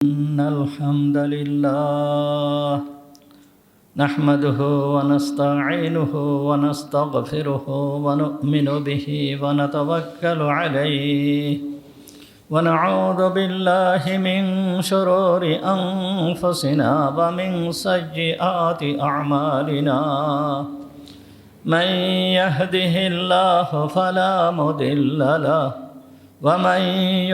إن الحمد لله نحمده ونستعينه ونستغفره ونؤمن به ونتوكل عليه ونعوذ بالله من شرور أنفسنا ومن سيئات أعمالنا من يهده الله فلا مضل له ومن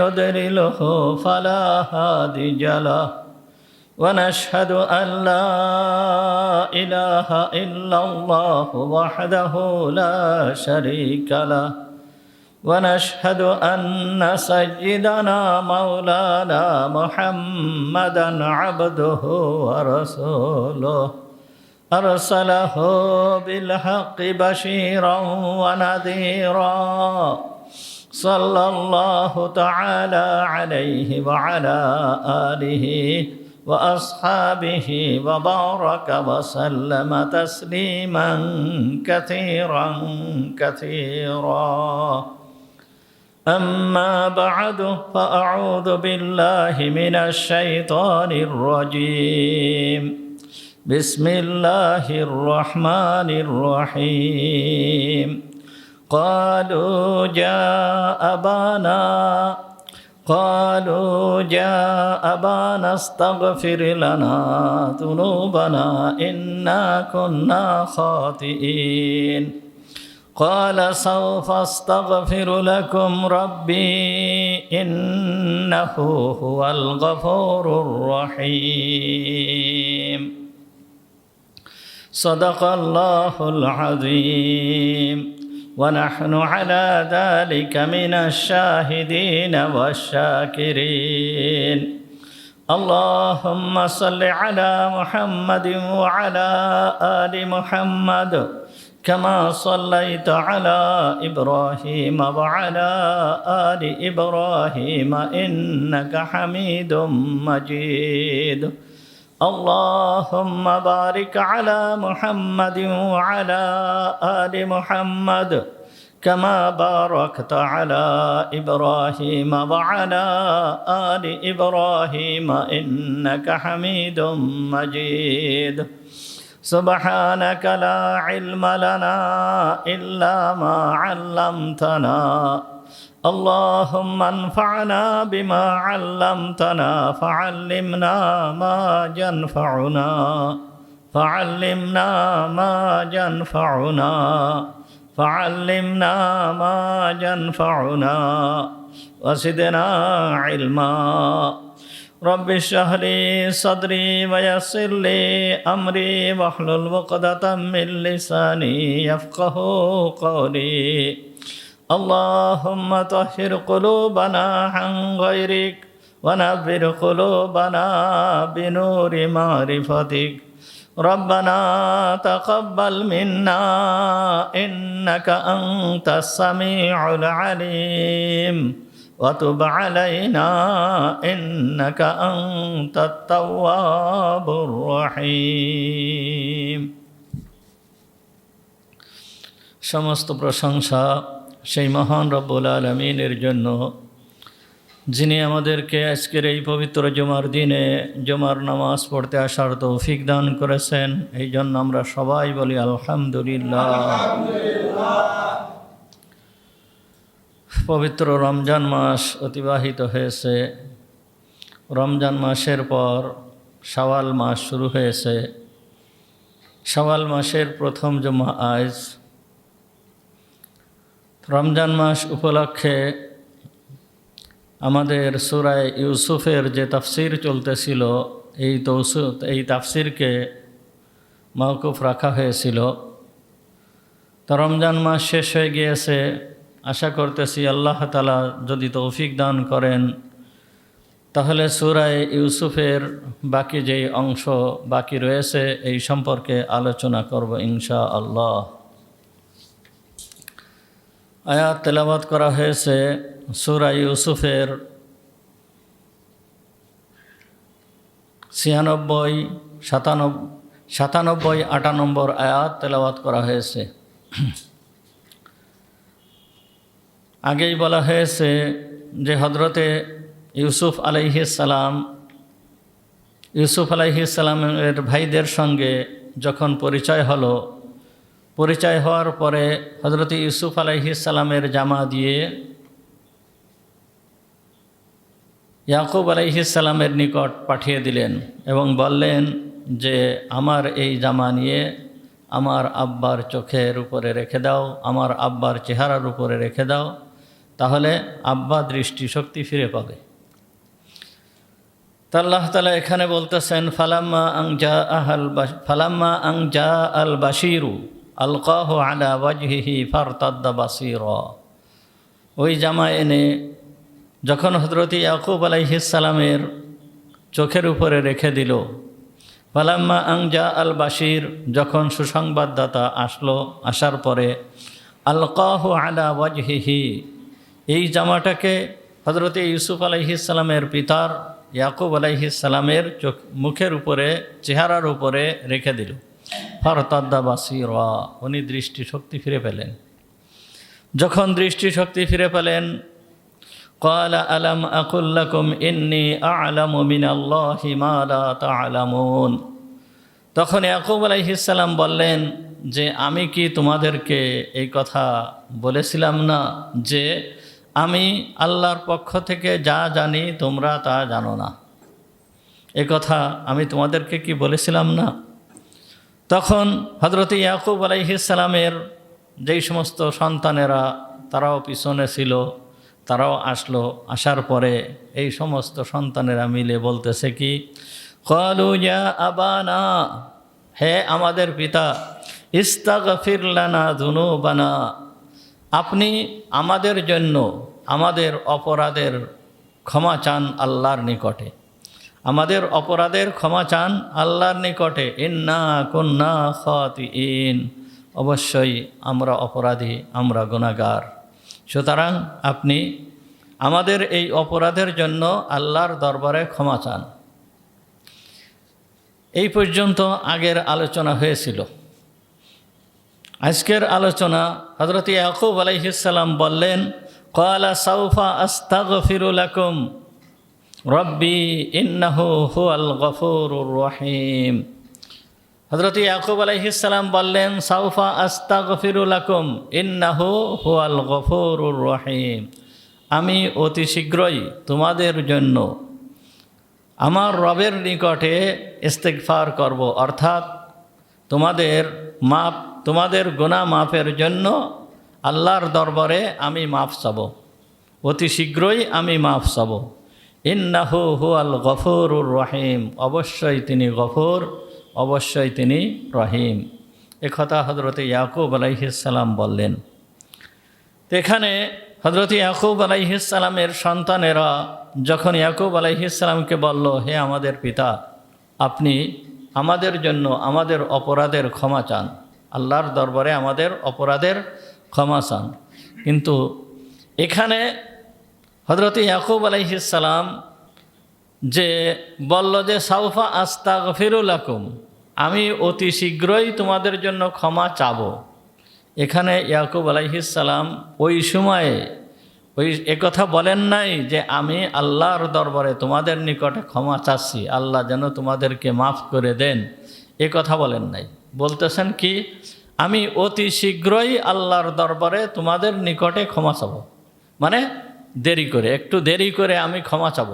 يضلله فلا هادي له ونشهد أن لا إله إلا الله وحده لا شريك له ونشهد أن سيدنا مولانا محمدا عبده ورسوله أرسله بالحق بشيرا ونذيرا صلى الله تعالى عليه وعلى آله وأصحابه وبارك وسلم تسليما كثيرا كثيرا أما بعد فأعوذ بالله من الشيطان الرجيم بسم الله الرحمن الرحيم قالوا جاء أبانا استغفر لنا ذنوبنا إنا كنا خاطئين قال سوف أستغفر لكم ربي إنه هو الغفور الرحيم صدق الله العظيم ونحن على ذلك من الشاهدين والشاكرين اللهم صل على محمد وعلى آل محمد كما صليت على إبراهيم وعلى آل إبراهيم إنك حميد مجيد اللهم بارك على محمد وعلى آل محمد كما باركت على إبراهيم وعلى آل إبراهيم إنك حميد مجيد سبحانك لا علم لنا إلا ما علمتنا اللهم انفعنا بما علمتنا فعلمنا ما ينفعنا وزدنا علما رب اشرح لي صدري ويسر لي أمري واحلل عقدة من لساني يفقهوا قولي اللهم طهر قلوبنا عن غيرك ونبر قلوبنا بنور معرفتك ربنا تقبل منا إنك أنت السميع العليم وتب علينا إنك أنت التواب الرحيم সমস্ত প্রশংসা সেই মহান রব্বুল আলামিনের জন্য যিনি আমাদেরকে আজকের এই পবিত্র জুমার দিনে জুমার নামাজ পড়তে আসার তৌফিক দান করেছেন। এই জন্য আমরা সবাই বলি আলহামদুলিল্লাহ। পবিত্র রমজান মাস অতিবাহিত হয়েছে। রমজান মাসের পর শাওয়াল মাস শুরু হয়েছে। শাওয়াল মাসের প্রথম জুমা আজ। রমজান মাস উপলক্ষে আমাদের সূরা ইউসুফের যে তাফসির চলতেছিল এই তাফসিরকে মওকুফ রাখা হয়েছিল। তো রমজান মাস শেষ হয়ে গিয়েছে। আশা করতেছি আল্লাহ তাআলা যদি তৌফিক দান করেন তাহলে সূরা ইউসুফের বাকি যেই অংশ বাকি রয়েছে এই সম্পর্কে আলোচনা করব ইনশাআল্লাহ। আয়াত তেলাওয়াত করা হয়েছে সূরা ইউসুফের 96, 97, 98 আয়াত তেলাওয়াত করা হয়েছে। আগেই বলা হয়েছে যে হযরতে ইউসুফ আলাইহিস সালাম ইউসুফ আলাইহিস সালামের ভাইদের সঙ্গে যখন পরিচয় হলো, পরিচয় হওয়ার পরে হযরত ইউসুফ আলাইহিস সালামের জামা দিয়ে ইয়াকুব আলাইহিস সালামের নিকট পাঠিয়ে দিলেন এবং বললেন যে আমার এই জামা নিয়ে আমার আব্বার চোখের উপরে রেখে দাও, আমার আব্বার চেহারার উপরে রেখে দাও, তাহলে আব্বা দৃষ্টিশক্তি ফিরে পাবে। তা আল্লাহ তাআলা এখানে বলতেছেন ফালাম্মা আং জা আল বাশিরু আলকাহু আলা ওয়াজহিহি ফারতাদ্দা বাসীরা। ওই জামা এনে যখন হযরত ইয়াকুব আলাইহিস সালামের চোখের উপরে রেখে দিল, ফালাম্মা আং জা আল বাশির, যখন সুসংবাদদাতা আসলো, আসার পরে আলকাহু আলা ওয়াজহিহি, এই জামাটাকে হযরত ইউসুফ আলাইহিস সালামের পিতার ইয়াকুব আলাইহিস সালামের মুখের উপরে, চেহারার উপরে রেখে দিল। ফারতাদ্দা বাসীরা, উনি দৃষ্টিশক্তি ফিরে পেলেন। যখন দৃষ্টিশক্তি ফিরে পেলেন, ক্বালা আলাম আকুল লাকুম ইন্নী আ'লামু মিনাল্লাহি মা লা তা'লামুন। তখন ইয়াকুব আলাইহিস সালাম বললেন যে আমি কি তোমাদেরকে এই কথা বলেছিলাম না যে আমি আল্লাহর পক্ষ থেকে যা জানি তোমরা তা জানো না? এ কথা আমি তোমাদেরকে কি বলেছিলাম না? তখন হযরত ইয়াকুব আলাইহিস সালামের যেই সমস্ত সন্তানেরা তারাও পিছনে ছিল, তারাও আসলো। আসার পরে এই সমস্ত সন্তানেরা মিলে বলতেছে কি, ক্বালু ইয়া আবানা, হে আমাদের পিতা, ইস্তাগফির লানা যুনুবানা, আপনি আমাদের জন্য আমাদের অপরাধের ক্ষমা চান আল্লাহর নিকটে, আমাদের অপরাধের ক্ষমা চান আল্লাহর নিকটে। ইন্না কুন্না খাতিইন, অবশ্যই আমরা অপরাধী, আমরা গুনাহগার। সুতরাং আপনি আমাদের এই অপরাধের জন্য আল্লাহর দরবারে ক্ষমা চান। এই পর্যন্ত আগের আলোচনা হয়েছিল। আজকের আলোচনা হযরত ইয়াকুব আলাইহিস সালাম বললেন, ক্বালা সাউফা আস্তাগফিরু লাকুম রব্বি ইন্নাহু হুয়াল গফুরুর রহিম। হযরত ইয়াকুব আলাইহিস সালাম বললেন, সাউফা আস্তাগফিরু লাকুম ইন্নাহু হুয়াল গফুরুর রহিম, আমি অতি শীঘ্রই তোমাদের জন্য আমার রবের নিকটে ইস্তিগফার করব, অর্থাৎ তোমাদের গুনাহ মাফের জন্য আল্লাহর দরবারে আমি মাফ চাব, অতি শীঘ্রই আমি মাফ চাব। ইন্নাহু হুয়াল গফুরুর রহিম, অবশ্যই তিনি গফুর, অবশ্যই তিনি রহিম। একথা হযরত ইয়াকুব আলাইহিস সালাম বললেন। তো এখানে হযরত ইয়াকুব আলাইহিস সালামের সন্তানেরা যখন ইয়াকুব আলাইহিস সালামকে বলল, হে আমাদের পিতা, আপনি আমাদের জন্য আমাদের অপরাধের ক্ষমা চান, আল্লাহর দরবারে আমাদের অপরাধের ক্ষমা চান। কিন্তু এখানে হযরত ইয়াকুব আলাইহিস সালাম যে বলল যে সাউফা আস্তাগফিরু লাকুম, আমি অতি শীঘ্রই তোমাদের জন্য ক্ষমা চাব, এখানে ইয়াকুব আলাইহিস সালাম ওই সময়ে একথা বলেন নাই যে আমি আল্লাহর দরবারে তোমাদের নিকটে ক্ষমা চাচ্ছি, আল্লাহ যেন তোমাদেরকে মাফ করে দেন, এ কথা বলেন নাই। বলতেছেন কি, আমি অতি শীঘ্রই আল্লাহর দরবারে তোমাদের নিকটে ক্ষমা চাব, মানে দেরি করে, একটু দেরি করে আমি ক্ষমা চাব।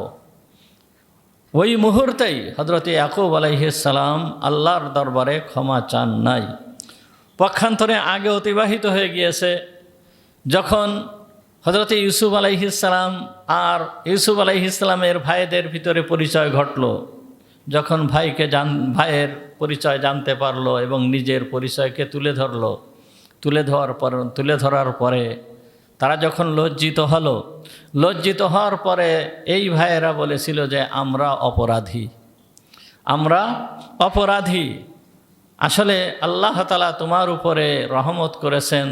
ওই মুহূর্তেই হযরত ইয়াকুব আলাইহিস সালাম আল্লাহর দরবারে ক্ষমা চান নাই। পক্ষান্তরে আগে অতিবাহিত হয়ে গিয়েছে, যখন হযরত ইউসুফ আলাইহিস সালাম আর ইউসুফ আলাইহিস সালামের ভাইদের ভিতরে পরিচয় ঘটল, যখন ভাইয়ের পরিচয় জানতে পারলো এবং নিজের পরিচয়কে তুলে ধরার পরে তারা যখন লজ্জিত হওয়ার পরে এই ভাইয়েরা বলেছিল যে আমরা অপরাধী। আসলে আল্লাহ তাআলা তোমার উপরে রহমত করেছেন,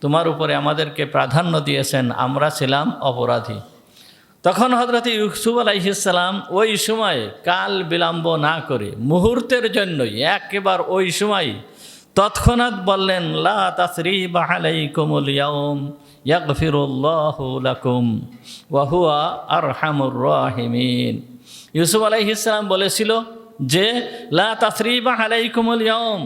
তোমার উপরে আমাদেরকে প্রাধান্য দিয়েছেন, আমরা ছিলাম অপরাধী। তখন হযরত ইউসুফ আলাইহিস সালাম ওই সময় কাল বিলম্ব না করে মুহূর্তের জন্যই একেবারে ওই সময় তৎক্ষণাৎ বললেন, লা তাসরিবা আলাইকুমুল ইয়াউম ইয়াগফিরুল্লাহু লাকুম ওয়া হুয়া আরহামুর রাহিমিন। ইউসুফ আলাইহিস সালাম বলেছিল যে লা তাসরিবা আলাইকুমুল ইয়াউম,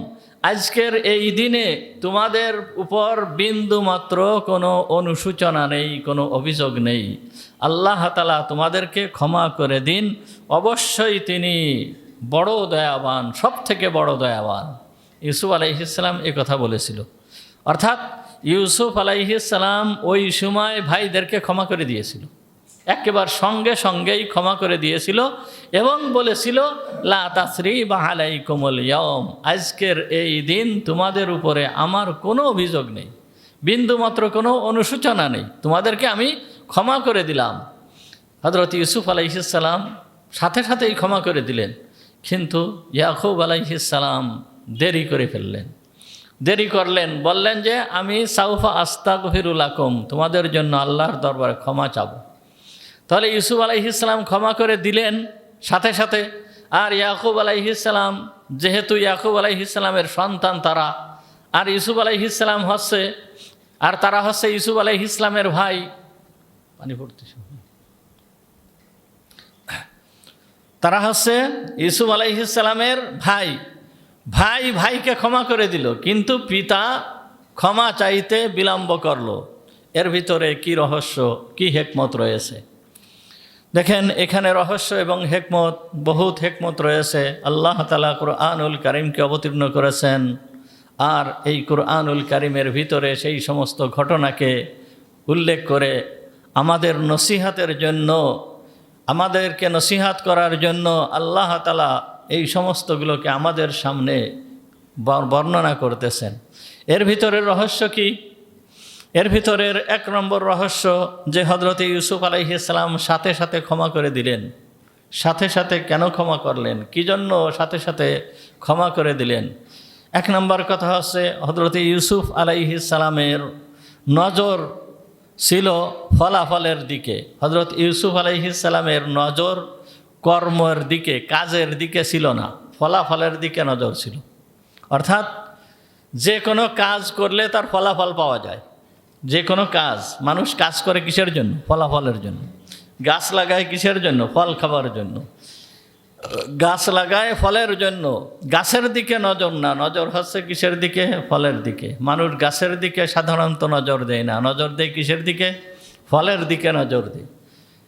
আজকের এই দিনে তোমাদের উপর বিন্দু মাত্র কোনো অনুশোচনা নেই, কোনো অভিযোগ নেই। আল্লাহ তাআলা তোমাদেরকে ক্ষমা করে দিন, অবশ্যই তিনি বড় দয়াবান, সব থেকে বড় দয়াবান। ইউসুফ আলাইহিস সালাম এ কথা বলেছিল। অর্থাৎ ইউসুফ আলাইহিস সালাম ওই সময় ভাইদেরকে ক্ষমা করে দিয়েছিল, একেবারে সঙ্গে সঙ্গেই ক্ষমা করে দিয়েছিল এবং বলেছিল লা তাসরিবা আলাইকুমুল ইয়াউম, আজকের এই দিন তোমাদের উপরে আমার কোনো অভিযোগ নেই, বিন্দুমাত্র কোনো অনুশোচনা নেই, তোমাদেরকে আমি ক্ষমা করে দিলাম। হযরত ইউসুফ আলাইহিস সালাম সাথে সাথেই ক্ষমা করে দিলেন, কিন্তু ইয়াকুব আলাইহিস সালাম দেরি করে ফেললেন, দেরি করলেন, বললেন যে আমি সাউফা আস্তাগফিরু লাকুম, তোমাদের জন্য আল্লাহর দরবারে ক্ষমা চাবো। তাহলে ইউসুফ আলাইহিস সালাম ক্ষমা করে দিলেন সাথে সাথে। আর ইয়াকুব আলাইহিস সালাম, যেহেতু ইয়াকুব আলাইহিস সালামের সন্তান তারা, আর ইউসুফ আলাইহিস সালাম হচ্ছে, আর তারা হচ্ছে ইউসুফ আলাইহিস সালামের ভাই, পানি পড়তেছে, তারা হচ্ছে ইউসুফ আলাইহিস সালামের ভাই। ভাই ভাইকে ক্ষমা করে দিল, কিন্তু পিতা ক্ষমা চাইতে বিলম্ব করল। এর ভিতরে কি রহস্য, কি হেকমত রয়েছে দেখেন। এখানে রহস্য এবং হেকমত, বহুত হেকমত রয়েছে। আল্লাহ তাআলা কুরআনুল কারীমকে অবতীর্ণ করেছেন, আর এই কুরআনুল কারীমের ভিতরে সেই সমস্ত ঘটনাকে উল্লেখ করে আমাদের নসিহাতের জন্য, আমাদেরকে নসিহাত করার জন্য আল্লাহ তাআলা এই সমস্তগুলোকে আমাদের সামনে বর্ণনা করতেছেন। এর ভিতরের রহস্য কি? এর ভিতরের এক নম্বর রহস্য যে হযরত ইউসুফ আলাইহিস সালাম সাথে সাথে ক্ষমা করে দিলেন। সাথে সাথে কেন ক্ষমা করলেন, কি জন্য সাথে সাথে ক্ষমা করে দিলেন? এক নম্বর কথা হচ্ছে হযরত ইউসুফ আলাইহিস সালামের নজর ছিল ফলাফলের দিকে। হযরত ইউসুফ আলাইহিস সালামের নজর কর্মের দিকে, কাজের দিকে ছিল না, ফলাফলের দিকে নজর ছিল। অর্থাৎ যে কোনো কাজ করলে তার ফলাফল পাওয়া যায়। যে কোনো কাজ, মানুষ কাজ করে কিসের জন্য? ফলাফলের জন্য। গাছ লাগায় কিসের জন্য? ফল খাবার জন্য। গাছ লাগায় ফলের জন্য। গাছের দিকে নজর না, নজর হচ্ছে কিসের দিকে? ফলের দিকে। মানুষ গাছের দিকে সাধারণত নজর দেয় না, নজর দেয় কিসের দিকে? ফলের দিকে নজর দেয়।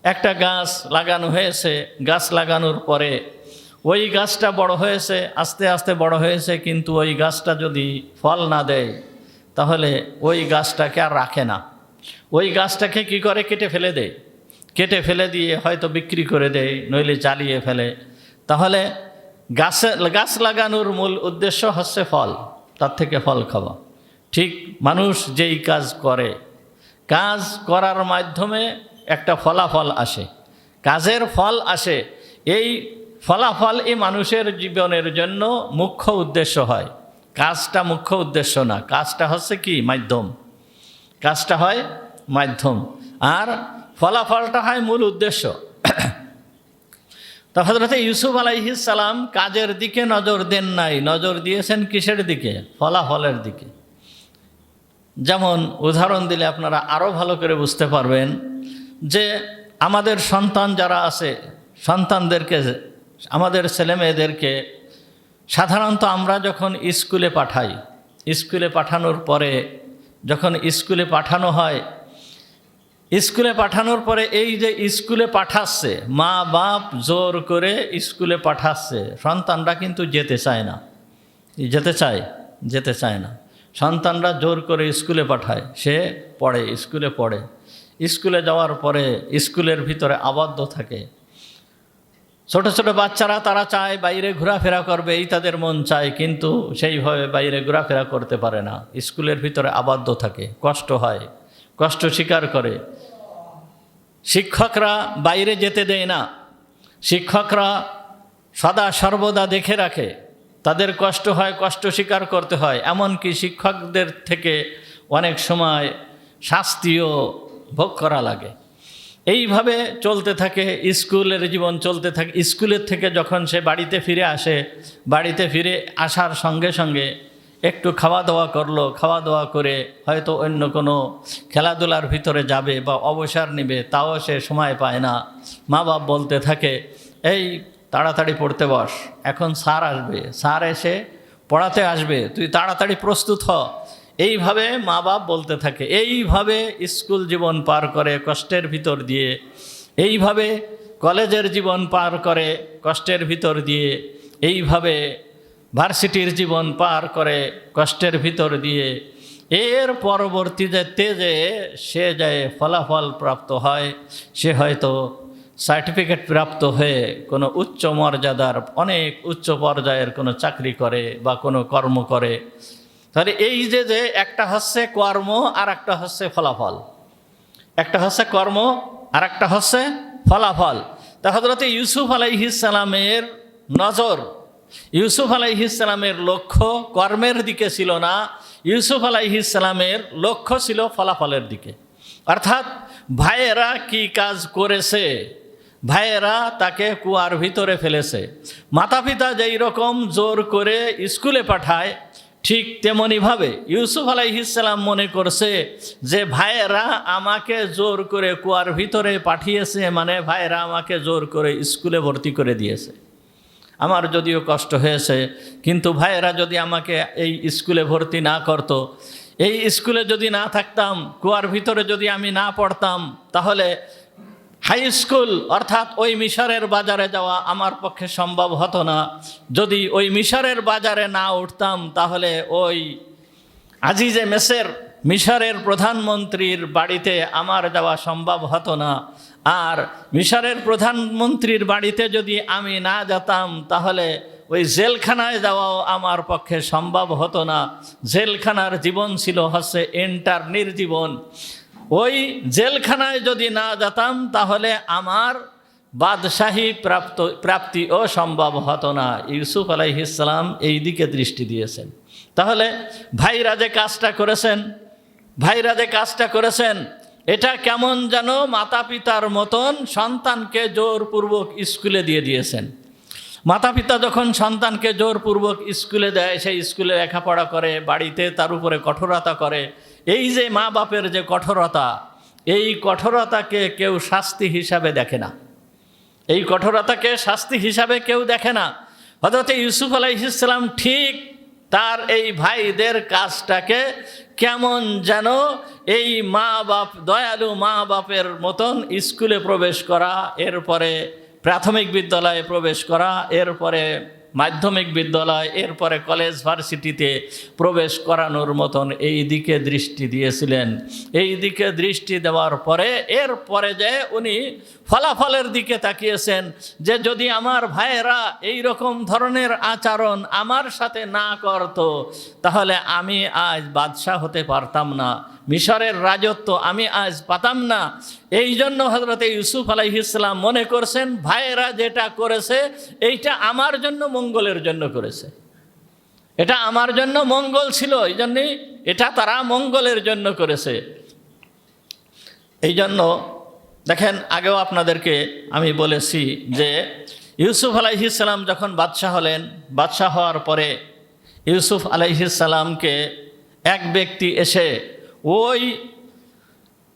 একটা গাছ লাগানো হয়েছে, গাছ লাগানোর পরে ওই গাছটা বড় হয়েছে, আস্তে আস্তে বড় হয়েছে, কিন্তু ওই গাছটা যদি ফল না দেয় তাহলে ওই গাছটাকে আর রাখে না। ওই গাছটাকে কি করে? কেটে ফেলে দেয়। কেটে ফেলে দিয়ে হয়তো বিক্রি করে দেয়, নইলে জ্বালিয়ে ফেলে। তাহলে গাছ লাগানোর মূল উদ্দেশ্য হচ্ছে ফল, তার থেকে ফল খাওয়া। ঠিক মানুষ যেই কাজ করে, কাজ করার মাধ্যমে একটা ফলাফল আসে, কাজের ফল আসে। এই ফলাফল এই মানুষের জীবনের জন্য মুখ্য উদ্দেশ্য হয়। কাজটা মুখ্য উদ্দেশ্য না, কাজটা হচ্ছে কি? মাধ্যম। কাজটা হয় মাধ্যম, আর ফলাফলটা হয় মূল উদ্দেশ্য। তো হযরত ইউসুফ আলাইহিস সালাম কাজের দিকে নজর দেন নাই, নজর দিয়েছেন কিসের দিকে? ফলাফলের দিকে। যেমন উদাহরণ দিলে আপনারা আরও ভালো করে বুঝতে পারবেন যে আমাদের সন্তান যারা আছে, সন্তানদেরকে, আমাদের ছেলেমেয়েদেরকে সাধারণত আমরা যখন স্কুলে পাঠাই, স্কুলে পাঠানোর পরে যখন স্কুলে পাঠানো হয়, স্কুলে পাঠানোর পরে এই যে স্কুলে পাঠাচ্ছে, মা বাপ জোর করে স্কুলে পাঠাচ্ছে, সন্তানরা কিন্তু যেতে চায় না। যেতে চায় না। সন্তানরা জোর করে স্কুলে পাঠায়, সে পড়ে, স্কুলে পড়ে। স্কুলে যাওয়ার পরে স্কুলের ভিতরে আবদ্ধ থাকে। ছোট ছোট বাচ্চারা তারা চায় বাইরে ঘোরাফেরা করবে, এই তাদের মন চায়, কিন্তু সেইভাবে বাইরে ঘোরাফেরা করতে পারে না। স্কুলের ভিতরে আবদ্ধ থাকে, কষ্ট হয়, কষ্ট স্বীকার করে। শিক্ষকরা বাইরে যেতে দেয় না, শিক্ষকরা সদা সর্বদা দেখে রাখে, তাদের কষ্ট হয়, কষ্ট স্বীকার করতে হয়। এমনকি শিক্ষকদের থেকে অনেক সময় শাস্তিও ভোগ করা লাগে। এইভাবে চলতে থাকে, স্কুলের জীবন চলতে থাকে। স্কুলের থেকে যখন সে বাড়িতে ফিরে আসে, বাড়িতে ফিরে আসার সঙ্গে সঙ্গে একটু খাওয়া দাওয়া করলো, খাওয়া দাওয়া করে হয়তো অন্য কোনো খেলাধুলার ভিতরে যাবে বা অবসর নেবে, তাও সে সময় পায় না। মা বাপ বলতে থাকে, এই তাড়াতাড়ি পড়তে বস, এখন স্যার আসবে, স্যার এসে পড়াতে আসবে, তুই তাড়াতাড়ি প্রস্তুত হ। এইভাবে মা বাপ বলতে থাকে। এইভাবে স্কুল জীবন পার করে কষ্টের ভিতর দিয়ে, এইভাবে কলেজের জীবন পার করে কষ্টের ভিতর দিয়ে, এইভাবে ভার্সিটির জীবন পার করে কষ্টের ভিতর দিয়ে, এর পরবর্তীতে যে সে যায় ফলাফল প্রাপ্ত হয়, সে হয়তো সার্টিফিকেট প্রাপ্ত হয়ে কোনো উচ্চ মর্যাদার অনেক উচ্চ পর্যায়ের কোনো চাকরি করে বা কোনো কর্ম করে। তাহলে এই যে একটা হচ্ছে কর্ম আর একটা হচ্ছে ফলাফল, একটা হচ্ছে কর্ম আর একটা হচ্ছে ফলাফল। তা হযরত ইউসুফ আলাইহিস সালামের নজর, ইউসুফ আলাইহিস সালামের লক্ষ্য কর্মের দিকে ছিল না, ইউসুফ আলাইহিস সালামের লক্ষ্য ছিল ফলাফলের দিকে। অর্থাৎ ভাইয়েরা কি কাজ করেছে, ভাইয়েরা তাকে কুয়ার ভিতরে ফেলেছে। মাতা পিতা যেই রকম জোর করে স্কুলে পাঠায়, ঠিক তেমনিভাবে ইউসুফ আলাইহিস সালাম মনে করছে যে ভাইয়েরা আমাকে জোর করে কুয়ার ভিতরে পাঠিয়েছে, মানে ভাইয়েরা আমাকে জোর করে স্কুলে ভর্তি করে দিয়েছে। আমার যদিও কষ্ট হয়েছে, কিন্তু ভাইয়েরা যদি আমাকে এই স্কুলে ভর্তি না করতো, এই স্কুলে যদি না থাকতাম, কুয়ার ভিতরে যদি আমি না পড়তাম, তাহলে হাই স্কুল অর্থাৎ ওই মিশরের বাজারে যাওয়া আমার পক্ষে সম্ভব হতো না। যদি ওই মিশরের বাজারে না উঠতাম, তাহলে ওই আজিজে মেসের মিশরের প্রধানমন্ত্রীর বাড়িতে আমার যাওয়া সম্ভব হতো না। আর মিশরের প্রধানমন্ত্রীর বাড়িতে যদি আমি না যেতাম, তাহলে ওই জেলখানায় যাওয়াও আমার পক্ষে সম্ভব হতো না। জেলখানার জীবন ছিল হচ্ছে ইন্টার্নির জীবন। ওই জেলখানায় যদি না যেতাম, তাহলে আমার বাদশাহী প্রাপ্তিও সম্ভব হতো না। ইউসুফ আলাইহিস সালাম এই দিকে দৃষ্টি দিয়েছেন। তাহলে ভাইরা যে কাজটা করেছেন, এটা কেমন যেন মাতা পিতার মতন সন্তানকে জোরপূর্বক স্কুলে দিয়ে দিয়েছেন। মাতা পিতা যখন সন্তানকে জোরপূর্বক স্কুলে দেয়, সেই স্কুলে লেখাপড়া করে, বাড়িতে তার উপরে কঠোরতা করে। এই যে মা বাপের যে কঠোরতা, এই কঠোরতাকে কেউ শাস্তি হিসাবে দেখে না, এই কঠোরতাকে শাস্তি হিসাবে কেউ দেখে না। হযরত ইউসুফ আলাইহিস সালাম ঠিক তার এই ভাইদের কাজটাকে কেমন যেন এই মা বাপ, দয়ালু মা বাপের মতন স্কুলে প্রবেশ করা, এরপরে প্রাথমিক বিদ্যালয়ে প্রবেশ করা, এরপরে মাধ্যমিক বিদ্যালয়, এরপরে কলেজ ভার্সিটিতে প্রবেশ করানোর মতন এই দিকে দৃষ্টি দিয়েছিলেন। এই দিকে দৃষ্টি দেওয়ার পরে এরপরে যে উনি ফলাফলের দিকে তাকিয়েছেন, যে যদি আমার ভাইয়েরা এই রকম ধরনের আচরণ আমার সাথে না করত, তাহলে আমি আজ বাদশাহ হতে পারতাম না, মিশরের রাজত্ব আমি আজ পাতাম না। এই জন্য হযরত ইউসুফ আলাইহিস সালাম মনে করছেন ভাইয়েরা যেটা করেছে এইটা আমার জন্য মঙ্গলের জন্য করেছে, এটা আমার জন্য মঙ্গল ছিল, এই জন্যই এটা তারা মঙ্গলের জন্য করেছে। এই জন্য দেখেন, আগেও আপনাদেরকে আমি বলেছি যে ইউসুফ আলাইহিস সালাম যখন বাদশাহ হলেন, বাদশাহ হওয়ার পরে ইউসুফ আলাইহিস সালামকে এক ব্যক্তি এসে ওই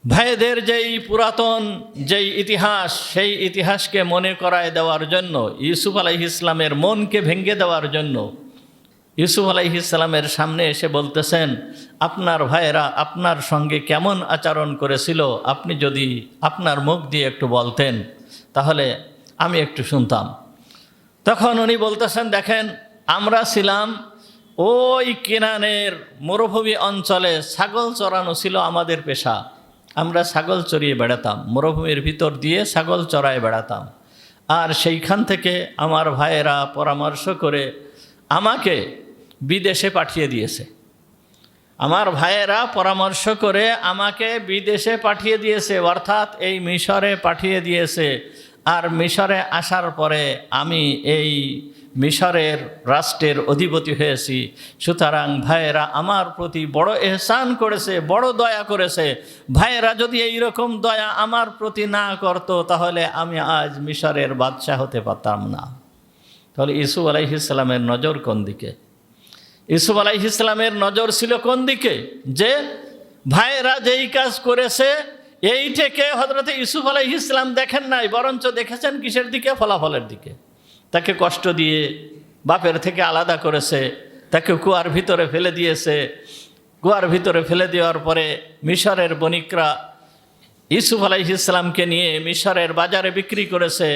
ভাইদের যেই পুরাতন যেই ইতিহাস, সেই ইতিহাসকে মনে করায় দেওয়ার জন্য, ইউসুফ আলাইহিস সালামের মনকে ভেঙে দেওয়ার জন্য ইউসুফ আলাইহিস সালামের সামনে এসে বলতেছেন, আপনার ভাইয়েরা আপনার সঙ্গে কেমন আচরণ করেছিল, আপনি যদি আপনার মুখ দিয়ে একটু বলতেন তাহলে আমি একটু শুনতাম। তখন উনি বলতেছেন, দেখেন, আমরা ছিলাম ওই কেনানের মরুভূমি অঞ্চলে, ছাগল চড়ানো ছিল আমাদের পেশা। আমরা ছাগল চড়িয়ে বেড়াতাম, মরুভূমির ভিতর দিয়ে ছাগল চড়ায় বেড়াতাম। আর সেইখান থেকে আমার ভাইয়েরা পরামর্শ করে আমাকে বিদেশে পাঠিয়ে দিয়েছে। আমার ভাইয়েরা পরামর্শ করে আমাকে বিদেশে পাঠিয়ে দিয়েছে, অর্থাৎ এই মিশরে পাঠিয়ে দিয়েছে। আর মিশরে আসার পরে আমি এই মিশরের রাষ্ট্রের অধিপতি হয়েছি। সুতরাং ভাইয়েরা আমার প্রতি বড় এহসান করেছে, বড় দয়া করেছে। ভাইয়েরা যদি এই রকম দয়া আমার প্রতি না করত, তাহলে আমি আজ মিশরের বাদশাহ হতে পারতাম না। তাহলে ইউসুফ আলাইহিস সালামের নজর কোন দিকে? ইউসুফ আলাইহিস সালামের নজর ছিল কোন দিকে? যে ভাইয়েরা যেই কাজ করেছে এই থেকে হযরত ইউসুফ আলাইহিস সালাম দেখেন নাই, বরঞ্চ দেখেছেন কিসের দিকে? ফলাফলের দিকে। তাকে কষ্ট দিয়ে বাপের থেকে আলাদা করেছে, তাকে কুয়ার ভিতরে ফেলে দিয়েছে। কুয়ার ভিতরে ফেলে দেওয়ার পরে মিশরের বণিকরা ইউসুফ আলাইহিস সালামকে নিয়ে মিশরের বাজারে বিক্রি করেছে।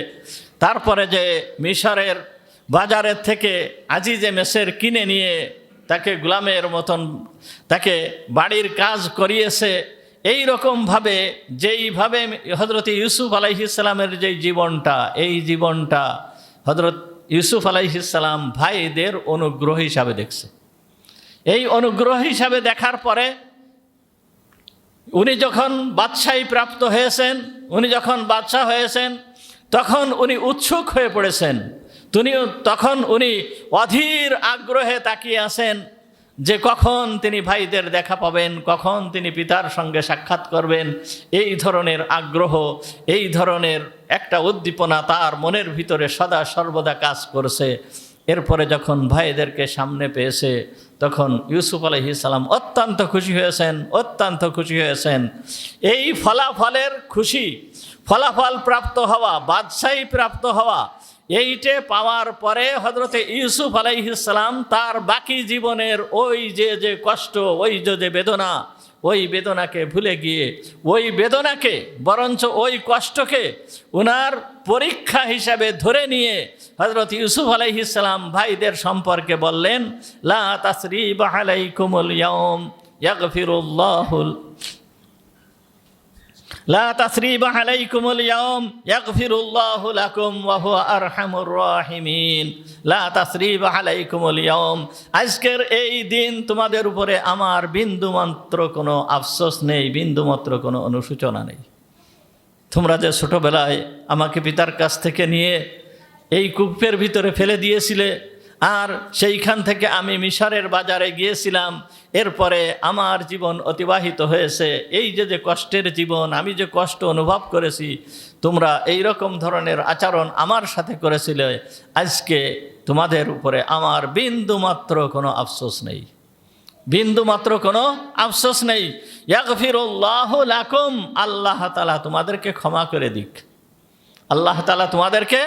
তারপরে যে মিশরের বাজারের থেকে আজিজে মেসের কিনে নিয়ে তাকে গোলামের মতন তাকে বাড়ির কাজ করিয়েছে। এই রকমভাবে যেইভাবে হযরত ইউসুফ আলাইহিস সালামের যেই জীবনটা, এই জীবনটা হযরত ইউসুফ আলাইহিস সালাম ভাইদের অনুগ্রহ হিসাবে দেখছে। এই অনুগ্রহ হিসাবে দেখার পরে উনি যখন বাদশাহী প্রাপ্ত হয়েছেন, উনি যখন বাদশাহ হয়েছেন, তখন উনি উৎসুক হয়ে পড়েছেন। তখন উনি অধীর আগ্রহে তাকিয়ে আছেন যে কখন তিনি ভাইদের দেখা পাবেন, কখন তিনি পিতার সঙ্গে সাক্ষাৎ করবেন। এই ধরনের আগ্রহ, এই ধরনের একটা উদ্দীপনা তার মনের ভিতরে সদা সর্বদা কাজ করছে। এরপরে যখন ভাইদেরকে সামনে পেয়েছে, তখন ইউসুফ আলাইহিস সালাম অত্যন্ত খুশি হয়েছেন, অত্যন্ত খুশি হয়েছেন। এই ফলাফলের খুশি, ফলাফল প্রাপ্ত হওয়া, বাদশাহী প্রাপ্ত হওয়া, এইটে পাওয়ার পরে হযরতে ইউসুফ আলাইহিস সালাম তার বাকি জীবনের ওই যে কষ্ট, ওই যে বেদনা, ওই বেদনাকে ভুলে গিয়ে, ওই বেদনাকে বরঞ্চ ওই কষ্টকে ওনার পরীক্ষা হিসাবে ধরে নিয়ে হযরত ইউসুফ আলাইহিস সালাম ভাইদের সম্পর্কে বললেন, লা তাসরিবা আলাইকুমুল ইয়াউম ইয়াগফিরুল্লাহু লা তাসরিবা আলাইকুমুল ইয়াউম ইয়াগফিরুল্লাহু লাকুম ওয়া হুয়া আরহামুর রাহিমিন। লা তাসরিবা আলাইকুমুল ইয়াউম, আজকের এই দিন তোমাদের উপরে আমার বিন্দুমাত্র কোনো আফসোস নেই, বিন্দুমাত্র কোনো অনুশোচনা নেই। তোমরা যে ছোটবেলায় আমাকে পিতার কাছ থেকে নিয়ে এই কূপের ভিতরে ফেলে দিয়েছিলে, আর সেইখান থেকে আমি মিশরের বাজারে গিয়েছিলাম, এরপরে আমার জীবন অতিবাহিত হয়েছে। এই যে কষ্টের জীবন, আমি যে কষ্ট অনুভব করেছি, তোমরা এই রকম ধরনের আচরণ আমার সাথে করেছিলে। আজকে তোমাদের উপরে আমার বিন্দুমাত্র কোনো আফসোস নেই, বিন্দুমাত্র কোনো আফসোস নেই। ইয়াগফিরুল্লাহু লাকুম, আল্লাহ তাআলা তোমাদেরকে ক্ষমা করে দিক, আল্লাহ তাআলা তোমাদেরকে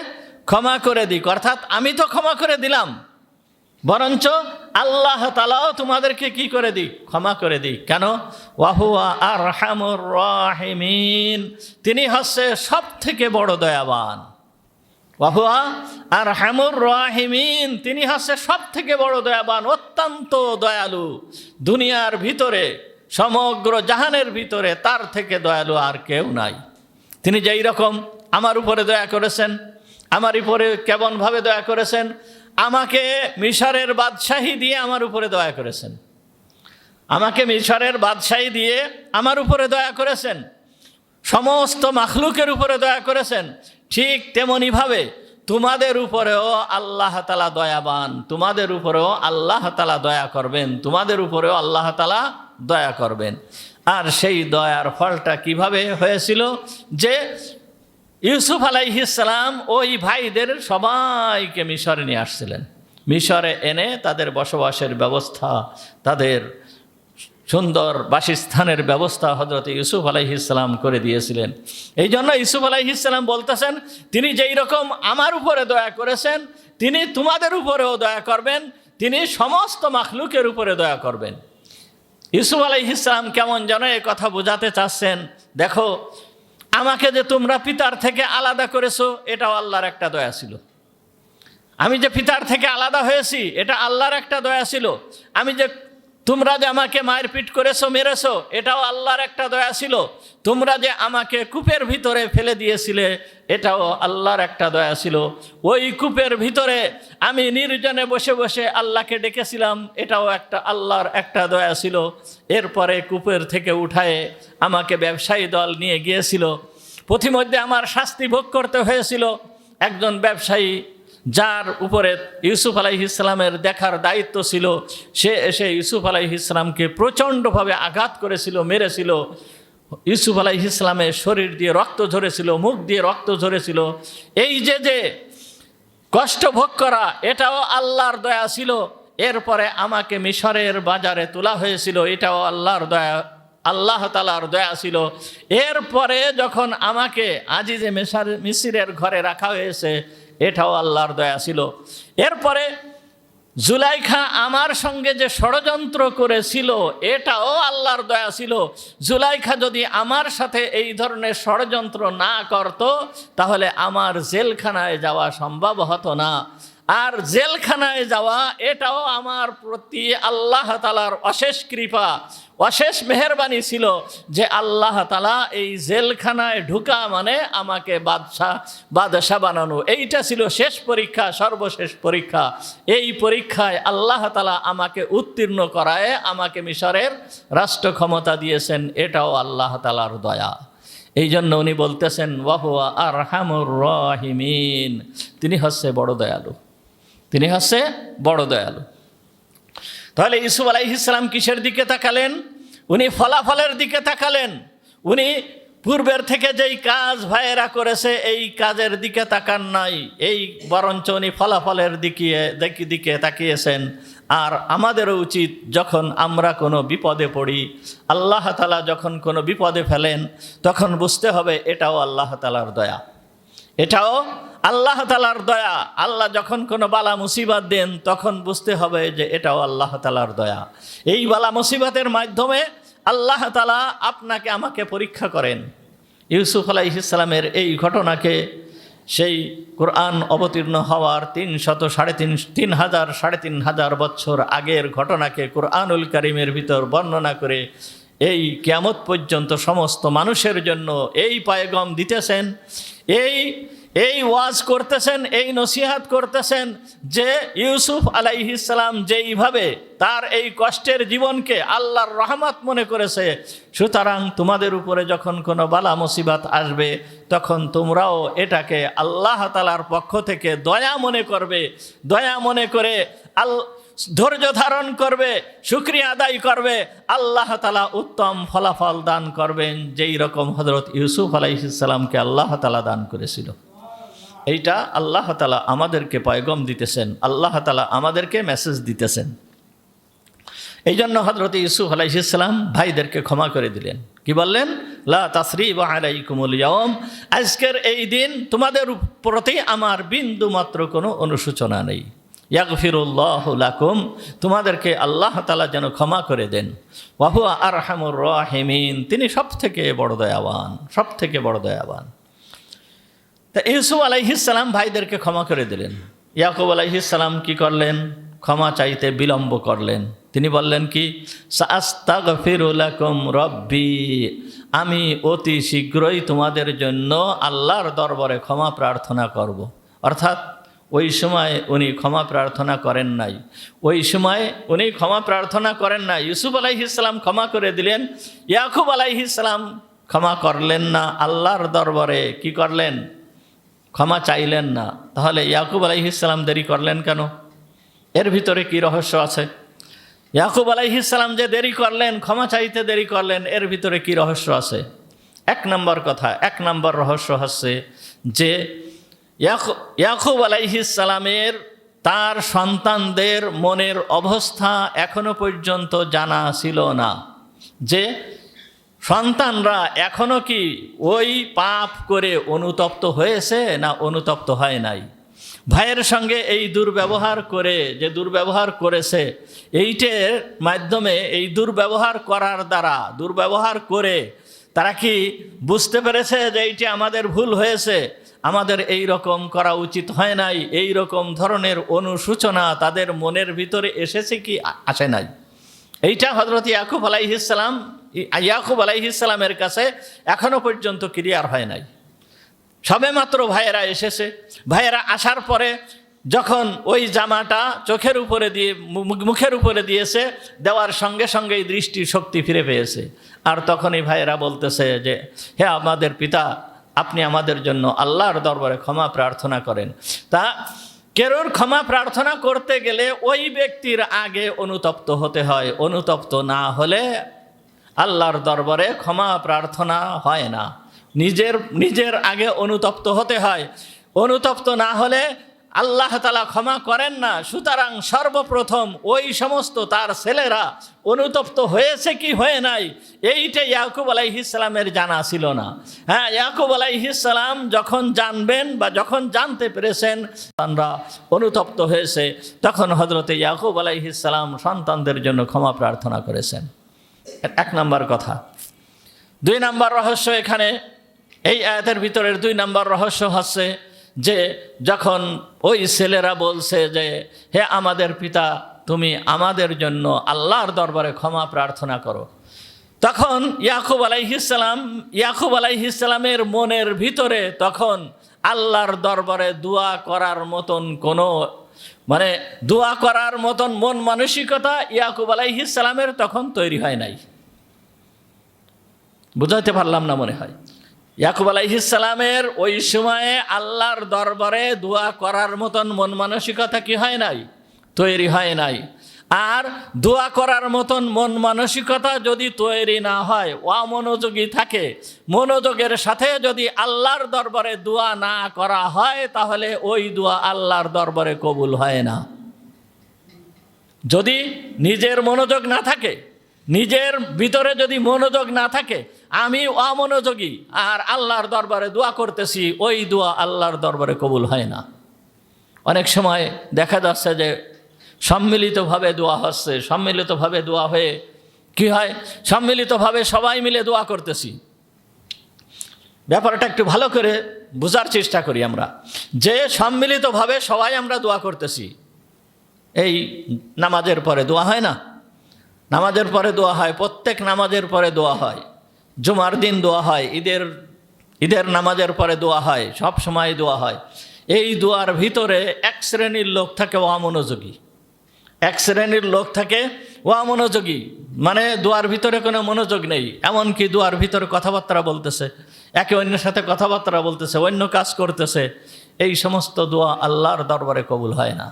ক্ষমা করে দিক। অর্থাৎ আমি তো ক্ষমা করে দিলাম, বরঞ্চ আল্লাহ তাআলাও তোমাদেরকে কি করে দিক? ক্ষমা করে দিক। কেন? ওয়া হুয়া আরহামুর রাহিমিন, তিনি হচ্ছে সব থেকে বড় দয়াবান। ওয়া হুয়া আরহামুর রাহিমিন, তিনি হচ্ছে সব থেকে বড় দয়াবান, অত্যন্ত দয়ালু। দুনিয়ার ভিতরে, সমগ্র জাহানের ভিতরে তার থেকে দয়ালু আর কেউ নাই। তিনি যেই রকম আমার উপরে দয়া করেছেন, আমার উপরে কেমনভাবে দয়া করেছেন, আমাকে মিশরের বাদশাহী দিয়ে আমার উপরে দয়া করেছেন, আমাকে মিশরের বাদশাহী দিয়ে আমার উপরে দয়া করেছেন, সমস্ত মাখলুকের উপরে দয়া করেছেন। ঠিক তেমনিভাবে তোমাদের উপরেও আল্লাহ তাআলা দয়াবান, তোমাদের উপরেও আল্লাহ তাআলা দয়া করবেন, তোমাদের উপরেও আল্লাহ তাআলা দয়া করবেন। আর সেই দয়ার ফলটা কিভাবে হয়েছিল? যে ইউসুফ আলাইহিস সালাম ওই ভাইদের সবাইকে মিশরে নিয়ে আসছিলেন। মিশরে এনে তাদের বসবাসের ব্যবস্থা, তাদের সুন্দর বাসস্থানের ব্যবস্থা হযরত ইউসুফ আলাইহিস সালাম করে দিয়েছিলেন। এই জন্য ইউসুফ আলাইহিস সালাম বলতেছেন, তিনি যেই রকম আমার উপরে দয়া করেছেন, তিনি তোমাদের উপরেও দয়া করবেন, তিনি সমস্ত মাখলুকের উপরে দয়া করবেন। ইউসুফ আলাইহিস সালাম কেমন যেন এই কথা বোঝাতে চাচ্ছেন, দেখো আমাকে যে তোমরা পিতার থেকে আলাদা করেছো, এটাও আল্লাহর একটা দয়া ছিল। আমি যে পিতার থেকে আলাদা হয়েছি, এটা আল্লাহর একটা দয়া ছিল। তোমরা যে আমাকে মায়ের পিট করেছো, মেরেছো, এটাও আল্লাহর একটা দয়া ছিল। তোমরা যে আমাকে কূপের ভিতরে ফেলে দিয়েছিলে, এটাও আল্লাহর একটা দয়া ছিল। ওই কূপের ভিতরে আমি নির্জনে বসে বসে আল্লাহকে ডেকেছিলাম, এটাও একটা আল্লাহর একটা দয়া ছিল। এরপরে কূপের থেকে উঠায়ে আমাকে ব্যবসায়ী দল নিয়ে গিয়েছিল, পথিমধ্যে আমার শাস্তি ভোগ করতে হয়েছিল। একজন ব্যবসায়ী যার উপরে ইউসুফ আলাইহিস সালামের দেখার দায়িত্ব ছিল, সে এসে ইউসুফ আলাইহিস সালামকে প্রচণ্ডভাবে আঘাত করেছিল, মেরেছিল। ইউসুফ আলাইহিস সালামের শরীর দিয়ে রক্ত ঝরেছিল, মুখ দিয়ে রক্ত ঝরেছিল। এই যে কষ্ট ভোগ করা, এটাও আল্লাহর দয়া ছিল। এরপরে আমাকে মিশরের বাজারে তোলা হয়েছিল, এটাও আল্লাহর দয়া আল্লাহ তাআলার দয়া ছিল। এরপরে যখন আমাকে আজিজে মিসরের ঘরে রাখা হয়েছে, এটাও আল্লাহর দয়া ছিল। এরপরে জুলাইখা আমার সঙ্গে যে ষড়যন্ত্র করেছিল, এটাও আল্লাহর দয়া ছিল। জুলাইখা যদি আমার সাথে এই ধরনের ষড়যন্ত্র না করত, তাহলে আমার জেলখানায় যাওয়া সম্ভব হতো না। আর জেলখানায় যাওয়া এটাও আমার প্রতি আল্লাহ তাআলার অশেষ কৃপা, অশেষ মেহেরবানি ছিল যে আল্লাহ তাআলা এই জেলখানায় ঢুকা মানে আমাকে বাদশা বানানো। এইটা ছিল শেষ পরীক্ষা, সর্বশেষ পরীক্ষা। এই পরীক্ষায় আল্লাহ তাআলা আমাকে উত্তীর্ণ করায় আমাকে মিশরের রাষ্ট্র ক্ষমতা দিয়েছেন, এটাও আল্লাহ তাআলার দয়া। এই জন্য উনি বলতেছেন ওয়াহুয়া আরহামুর রাহিমিন, তিনি হচ্ছে বড় দয়ালু, তিনি হচ্ছে বড় দয়ালু। তাহলে ইউসুফ আলাইহিস সালাম কিসের দিকে তাকালেন? উনি ফলাফলের দিকে তাকালেন। উনি পূর্বের থেকে যেই কাজ ভাইয়েরা করেছে এই কাজের দিকে তাকান নাই, এই বরঞ্চ উনি ফলাফলের দিকে তাকিয়েছেন। আর আমাদেরও উচিত, যখন আমরা কোনো বিপদে পড়ি, আল্লাহ তাআলা যখন কোনো বিপদে ফেলেন, তখন বুঝতে হবে এটাও আল্লাহ তাআলার দয়া, এটাও আল্লাহ তাআলার দয়া। আল্লাহ যখন কোনো বালা মুসিবত দেন, তখন বুঝতে হবে যে এটাও আল্লাহ তাআলার দয়া। এই বালা মুসিবতের মাধ্যমে আল্লাহ তাআলা আপনাকে আমাকে পরীক্ষা করেন। ইউসুফ আলাইহিস সালামের এই ঘটনাকে, সেই কোরআন অবতীর্ণ হওয়ার ৩,৫০০ বছর আগের ঘটনাকে কুরআনুল কারীমের ভিতর বর্ণনা করে এই কিয়ামত পর্যন্ত সমস্ত মানুষের জন্য এই পয়গাম দিতেছেন, এই ওয়াজ করতেছেন, এই নসিহাত করতেছেন যে ইউসুফ আলাইহিস সালাম যেইভাবে তার এই কষ্টের জীবনকে আল্লাহর রহমত মনে করেছে, সুতরাং তোমাদের উপরে যখন কোনো বালা মুসিবত আসবে, তখন তোমরাও এটাকে আল্লাহ তাআলার পক্ষ থেকে দয়া মনে করবে, দয়া মনে করে ধৈর্য ধারণ করবে, শুকরিয়া আদায় করবে। আল্লাহ তাআলা উত্তম ফলাফল দান করবেন, যেই রকম হযরত ইউসুফ আলাইহিস সালামকে আল্লাহ তাআলা দান করেছিল। এইটা আল্লাহ তাআলা আমাদেরকে পয়গম দিতেছেন, আল্লাহ তাআলা আমাদেরকে মেসেজ দিতেছেন। এই জন্য হযরত ইউসুফ আলাইহিস সালাম ভাইদেরকে ক্ষমা করে দিলেন। কি বললেন? লা তাসরিবা আলাইকুমুল ইয়াওম, আজকের এই দিন তোমাদের প্রতি আমার বিন্দু মাত্র কোনো অনুশোচনা নেই। ইয়াগফিরুল্লাহু লাকুম, তোমাদেরকে আল্লাহ তাআলা যেন ক্ষমা করে দেন। ওয়া হুয়া আরহামুর রাহিমিন, তিনি সবথেকে বড় দয়াবান, সবথেকে বড় দয়াবান। তা ইউসুফ আলাইহিস সালাম ভাইদেরকে ক্ষমা করে দিলেন। ইয়াকুব আলাইহিস সালাম কি করলেন? ক্ষমা চাইতে বিলম্ব করলেন। তিনি বললেন কি? সাআস্তাগফিরু লাকুম রব্বি, আমি অতি শীঘ্রই তোমাদের জন্য আল্লাহর দরবারে ক্ষমা প্রার্থনা করব। অর্থাৎ ওই সময় উনি ক্ষমা প্রার্থনা করেন নাই, ওই সময় উনি ক্ষমা প্রার্থনা করেন নাই। ইউসুফ আলাইহিস সালাম ক্ষমা করে দিলেন, ইয়াকুব আলাইহিস সালাম ক্ষমা করলেন না, আল্লাহর দরবারে কি করলেন? ক্ষমা চাইলেন না। তাহলে ইয়াকুব আলাইহিস সালাম দেরি করলেন কেন? এর ভিতরে কি রহস্য আছে? ইয়াকুব আলাইহিস সালাম যে দেরি করলেন, ক্ষমা চাইতে দেরি করলেন, এর ভিতরে কি রহস্য আছে? এক নম্বর কথা, এক নম্বর রহস্য হচ্ছে যে ইয়াকুব আলাইহিস সালামের তার সন্তানদের মনের অবস্থা এখনো পর্যন্ত জানা ছিল না, যে সন্তানরা এখনো কি ওই পাপ করে অনুতপ্ত হয়েছে না অনুতপ্ত হয় নাই। ভাইয়ের সঙ্গে এই দুর্ব্যবহার করে, যে দুর্ব্যবহার করেছে, এইটার মাধ্যমে, এই দুর্ব্যবহার করার দ্বারা, দুর্ব্যবহার করে তারা কি বুঝতে পেরেছে যে এইটা আমাদের ভুল হয়েছে, আমাদের এই রকম করা উচিত হয় নাই, এই রকম ধরনের অনুশোচনা তাদের মনের ভিতরে এসেছে কি আসে নাই? এইটা হযরত ইয়াকুব আলাইহিস সালামের কাছে এখনো পর্যন্ত ক্লিয়ার হয় নাই। সবেমাত্র ভাইয়েরা এসেছে, ভাইয়েরা আসার পরে যখন ওই জামাটা চোখের উপরে দিয়ে, মুখের উপরে দিয়েছে, দেওয়ার সঙ্গে সঙ্গেই দৃষ্টির শক্তি ফিরে পেয়েছে। আর তখনই ভাইয়েরা বলতেছে যে হে আমাদের পিতা, আপনি আমাদের জন্য আল্লাহর দরবারে ক্ষমা প্রার্থনা করেন। তা কেরোর ক্ষমা প্রার্থনা করতে গেলে ওই ব্যক্তির আগে অনুতপ্ত হতে হয়, অনুতপ্ত না হলে আল্লাহর দরবারে ক্ষমা প্রার্থনা হয় না। নিজের আগে অনুতপ্ত হতে হয়, অনুতপ্ত না হলে আল্লাহ তাআলা ক্ষমা করেন না। সুতরাং সর্বপ্রথম ওই সমস্ত তার ছেলেরা অনুতপ্ত হয়েছে কি হয়ে নাই, এইটা ইয়াকুব আলাইহিস সালামের জানা ছিল না। হ্যাঁ, ইয়াকুব আলাইহিস সালাম যখন জানবেন বা যখন জানতে পেরেছেন সন্তানরা অনুতপ্ত হয়েছে, তখন হযরতে ইয়াকুব আলাইহিস সালাম সন্তানদের জন্য ক্ষমা প্রার্থনা করেছেন। এক নম্বর কথা। 2 নম্বর রহস্য এখানে, এই আয়াতের ভিতরের 2 নম্বর রহস্য হচ্ছে যে যখন ওই ছেলেরা বলছে যে হে আমাদের পিতা, তুমি আমাদের জন্য আল্লাহর দরবারে ক্ষমা প্রার্থনা করো, তখন ইয়াকুব আলাইহিস সালামের মনের ভিতরে তখন আল্লাহর দরবারে দোয়া করার মতন কোনো দোয়া করার মতন মন মানসিকতা ইয়াকুব আলাইহিস সালামের তখন তৈরি হয় নাই। বুঝাতে পারলাম না মনে হয়। ইয়াকুব আলাইহিস সালামের ওই সময়ে আল্লাহর দরবারে দোয়া করার মতন মন মানসিকতা কি হয় নাই, তৈরি হয় নাই। আর দোয়া করার মতন মন মানসিকতা যদি তৈরি না হয়, অমনোযোগী থাকে, মনোযোগের সাথে যদি আল্লাহর দরবারে দোয়া না করা হয়, তাহলে ওই দোয়া আল্লাহর দরবারে কবুল হয় না। যদি নিজের মনোযোগ না থাকে, নিজের ভিতরে যদি মনোযোগ না থাকে, আমি অমনোযোগী আর আল্লাহর দরবারে দোয়া করতেছি, ওই দোয়া আল্লাহর দরবারে কবুল হয় না। অনেক সময় দেখা যাচ্ছে যে সম্মিলিতভাবে দোয়া হচ্ছে, সম্মিলিতভাবে দোয়া হয়ে কি হয়, সম্মিলিতভাবে সবাই মিলে দোয়া করতেছি। ব্যাপারটা একটু ভালো করে বোঝার চেষ্টা করি আমরা, যে সম্মিলিতভাবে সবাই আমরা দোয়া করতেছি। এই নামাজের পরে দোয়া হয় না? নামাজের পরে দোয়া হয়, প্রত্যেক নামাজের পরে দোয়া হয়, জুমার দিন দোয়া হয়, ঈদের নামাজের পরে দোয়া হয়, সব সময় দোয়া হয়। এই দোয়ার ভিতরে এক শ্রেণীর লোক থাকে অমনোযোগী, এক শ্রেণীর লোক থাকে অমনোযোগী, মানে দোয়ার ভিতরে কোনো মনোযোগ নেই। এমনকি দোয়ার ভিতরে কথাবার্তা বলতেছে, একে অন্যের সাথে কথাবার্তা বলতেছে, অন্য কাজ করতেছে। এই সমস্ত দোয়া আল্লাহর দরবারে কবুল হয় না।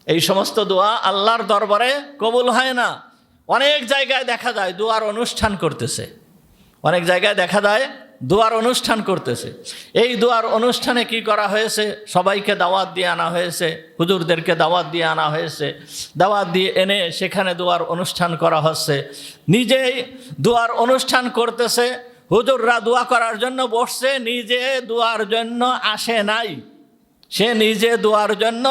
এই সমস্ত দোয়া আল্লাহর দরবারে কবুল হয় না। অনেক জায়গায় দেখা যায় দোয়ার অনুষ্ঠান করতেছে, অনেক জায়গায় দেখা যায় দোয়ার অনুষ্ঠান করতেছে। এই দোয়ার অনুষ্ঠানে কি করা হয়েছে, সবাইকে দাওয়াত দিয়ে আনা হয়েছে, হুজুরদেরকে দাওয়াত দিয়ে আনা হয়েছে, দাওয়াত দিয়ে এনে সেখানে দোয়ার অনুষ্ঠান করা হচ্ছে। নিজেই দোয়ার অনুষ্ঠান করতেছে, হুজুররা দোয়া করার জন্য বসছে, নিজে দোয়ার জন্য আসে নাই, সে নিজে দোয়ার জন্য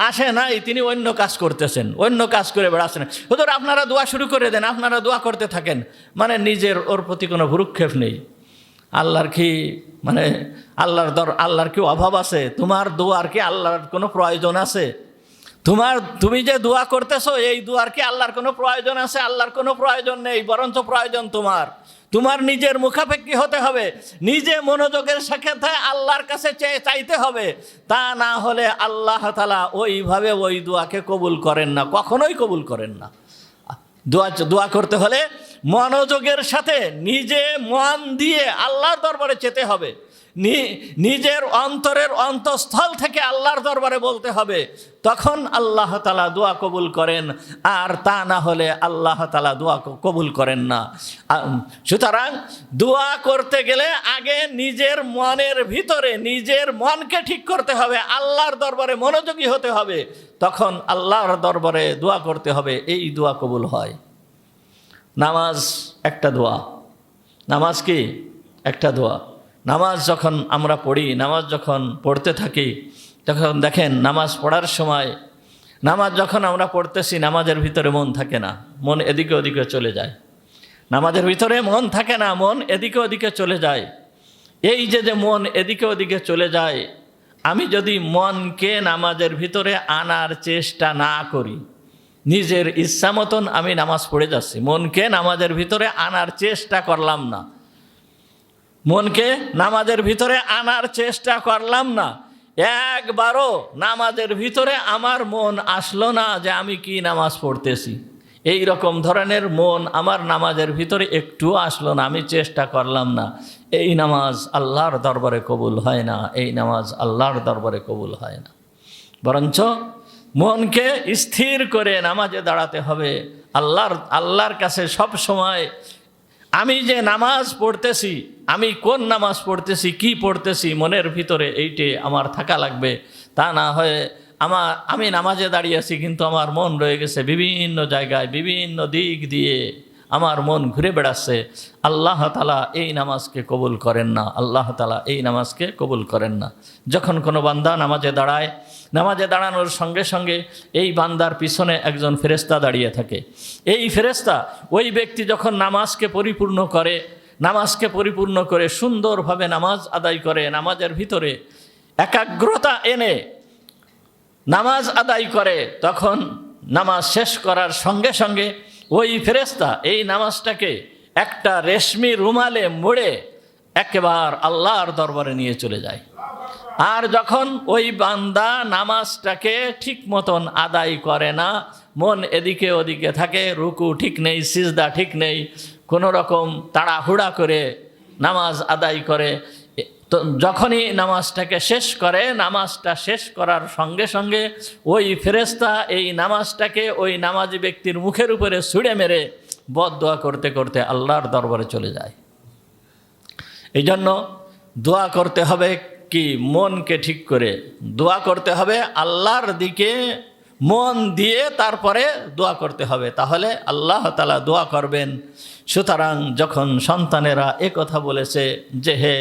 আসে নাই, তিনি অন্য কাজ করতেছেন, অন্য কাজ করে বেড়াচ্ছেন। হুজুর আপনারা দোয়া শুরু করে দেন, আপনারা দোয়া করতে থাকেন, মানে নিজের ওর প্রতি কোনো ভ্রুক্ষেপ নেই। আল্লাহর কি আল্লাহর কি অভাব আছে? তোমার দোয়ার কি আল্লাহর কোনো প্রয়োজন আছে? তুমি যে দোয়া করতেছো, এই দোয়ার কি আল্লাহর কোনো প্রয়োজন আছে? আল্লাহর কোনো প্রয়োজন নেই, বরঞ্চ প্রয়োজন তোমার নিজের মুখাপেক্ষী হতে হবে, নিজে মনোযোগের সাথে আল্লাহর কাছে চাইতে হবে। তা না হলে আল্লাহ তাআলা ওইভাবে ওই দোয়াকে কবুল করেন না, কখনোই কবুল করেন না। দোয়া করতে হলে মনোযোগের সাথে নিজে মন দিয়ে আল্লাহর দরবারে যেতে হবে, নিজের অন্তরের অন্তঃস্থল থেকে আল্লাহর দরবারে বলতে হবে, তখন আল্লাহ তাআলা দোয়া কবুল করেন। আর তা না হলে আল্লাহ তাআলা দোয়া কবুল করেন না। সুতরাং দোয়া করতে গেলে আগে নিজের মনের ভিতরে নিজের মনকে ঠিক করতে হবে, আল্লাহর দরবারে মনোযোগী হতে হবে, তখন আল্লাহর দরবারে দোয়া করতে হবে, এই দোয়া কবুল হয়। নামাজ একটা দোয়া, নামাজ কি একটা দোয়া। নামাজ যখন আমরা পড়ি, নামাজ যখন পড়তে থাকি, তখন দেখেন নামাজ পড়ার সময়, নামাজ যখন আমরা পড়তেছি, নামাজের ভিতরে মন থাকে না, মন এদিকে ওদিকে চলে যায়। নামাজের ভিতরে মন থাকে না, মন এদিকে ওদিকে চলে যায়। এই যে মন এদিকে ওদিকে চলে যায়, আমি যদি মনকে নামাজের ভিতরে আনার চেষ্টা না করি, নিজের ইচ্ছা মতন আমি নামাজ পড়ে যাচ্ছি, মনকে নামাজের ভিতরে আনার চেষ্টা করলাম না, মনকে নামাজের ভিতরে আনার চেষ্টা করলাম না, একবারও নামাজের ভিতরে আমার মন আসলো না যে আমি কি নামাজ পড়তেছি, এই রকম ধরনের মন আমার নামাজের ভিতরে একটুও আসলো না, আমি চেষ্টা করলাম না, এই নামাজ আল্লাহর দরবারে কবুল হয় না, এই নামাজ আল্লাহর দরবারে কবুল হয় না। বরঞ্চ মনকে স্থির করে নামাজে দাঁড়াতে হবে, আল্লাহর কাছে সব সময় আমি যে নামাজ পড়তেছি, আমি কোন নামাজ পড়তেছি, কি পড়তেছি, মনের ভিতরে এইটে আমার থাকা লাগবে। তা না হয়ে আমি নামাজে দাঁড়িয়ে আছি কিন্তু আমার মন রয়ে গেছে বিভিন্ন জায়গায়, বিভিন্ন দিক দিয়ে আমার মন ঘুরে বেড়াচ্ছে, আল্লাহ তাআলা এই নামাজকে কবুল করেন না, আল্লাহ তাআলা এই নামাজকে কবুল করেন না। যখন কোনো বান্দা নামাজে দাঁড়ায়, নামাজে দাঁড়ানোর সঙ্গে সঙ্গে এই বান্দার পিছনে একজন ফেরেশতা দাঁড়িয়ে থাকে। এই ফেরেশতা ওই ব্যক্তি যখন নামাজকে পরিপূর্ণ করে সুন্দরভাবে নামাজ আদায় করে, নামাজের ভিতরে একাগ্রতা এনে নামাজ আদায় করে, তখন নামাজ শেষ করার সঙ্গে সঙ্গে ওই ফেরেশতা এই নামাজটাকে একটা রেশমি রুমালে মুড়ে একেবারে আল্লাহর দরবারে নিয়ে চলে যায়। আর যখন ওই বান্দা নামাজটাকে ঠিক মতন আদায় করে না, মন এদিকে ওদিকে থাকে, রুকু ঠিক নেই, সিজদা ঠিক নেই, কোনো রকম তাড়াহুড়া করে নামাজ আদায় করে, তো যখনই নামাজটাকে শেষ করে, নামাজটা শেষ করার সঙ্গে সঙ্গে ওই ফেরেশতা এই নামাজটাকে ওই নামাজি ব্যক্তির মুখের উপরে ছুঁড়ে মেরে বদদোয়া করতে করতে আল্লাহর দরবারে চলে যায়। এই জন্য দোয়া করতে হবে কি, মনকে ঠিক করে দোয়া করতে হবে, আল্লাহর দিকে মন দিয়ে তারপরে দোয়া করতে হবে, তাহলে আল্লাহ তাআলা দোয়া করবেন। সুতরাং যখন সন্তানেরা কথা বলেছে যে হে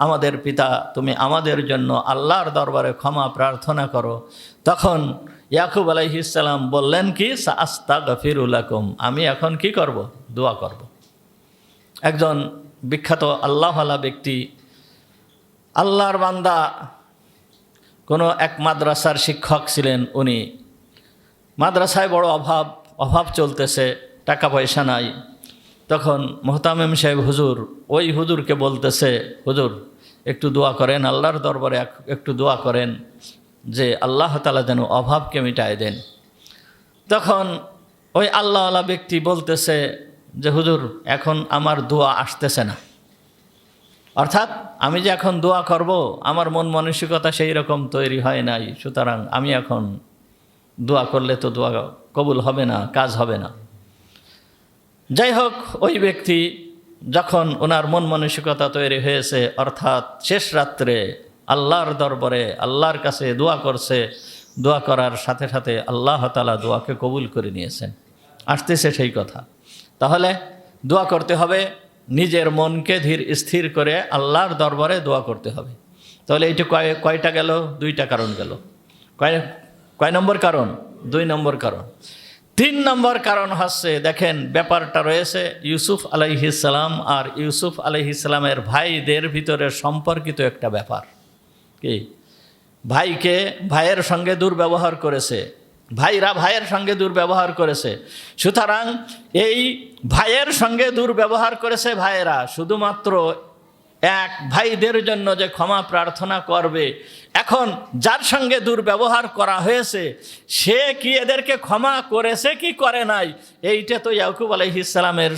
আমাদের পিতা, তুমি আমাদের জন্য আল্লাহর দরবারে ক্ষমা প্রার্থনা করো, তখন ইয়াকুব আলাইহিস সালাম বললেন কি, সাআস্তাগফিরু লাকুম, আমি এখন কি করব, দোয়া করব। একজন বিখ্যাত আল্লাহওয়ালা ব্যক্তি, আল্লাহর বান্দা, কোনো এক মাদ্রাসার শিক্ষক ছিলেন। উনি মাদ্রাসায় বড় অভাব চলতেছে, টাকা পয়সা নাই। তখন মোহতামিম সাহেব হুজুর ওই হুজুরকে বলতেছে, হুজুর একটু দোয়া করেন, আল্লাহর দরবারে একটু দোয়া করেন যে আল্লাহ তাআলা যেন অভাবকে মিটায় দেন। তখন ওই আল্লাহওয়ালা ব্যক্তি বলতেছে যে হুজুর এখন আমার দোয়া আসতেছে না, অর্থাৎ আমি যে এখন দোয়া করব আমার মন মানসিকতা সেই রকম তৈরি হয় নাই, সুতরাং আমি এখন দোয়া করলে তো দোয়া কবুল হবে না, কাজ হবে না। যাই হোক, ওই ব্যক্তি যখন ওনার মন মানসিকতা তৈরি হয়েছে, অর্থাৎ শেষ রাত্রে আল্লাহর দরবারে আল্লাহর কাছে দোয়া করছে, দোয়া করার সাথে সাথে আল্লাহ তাআলা দোয়াকে কবুল করে নিয়েছেন। আসতেছে সেই কথা, তাহলে দোয়া করতে হবে, নিজের মনকে স্থির করে আল্লাহর দরবারে দোয়া করতে হবে। তাহলে এইটা কয়টা গেল, দুইটা কারণ গেল। কয় নম্বর কারণ? 2 নম্বর কারণ। 3 নম্বর কারণ হচ্ছে, দেখেন ব্যাপারটা রয়েছে ইউসুফ আলাইহিস সালাম আর ইউসুফ আলাইহিস সালামের ভাইদের ভিতরে সম্পর্কিত একটা ব্যাপার। কি, ভাইয়ের সঙ্গে দুর্ব্যবহার করেছে, ভাইরা ভাইয়ের সঙ্গে দুর্ব্যবহার করেছে। সুতরাং এই ভাইয়ের সঙ্গে দুর্ব্যবহার করেছে ভাইয়েরা, শুধুমাত্র এক ভাইদের জন্য যে ক্ষমা প্রার্থনা করবে, এখন যার সঙ্গে দুর্ব্যবহার করা হয়েছে সে কি এদেরকে ক্ষমা করেছে কি করে নাই, এইটা তো ইয়াকুব আলাইহিস সালামের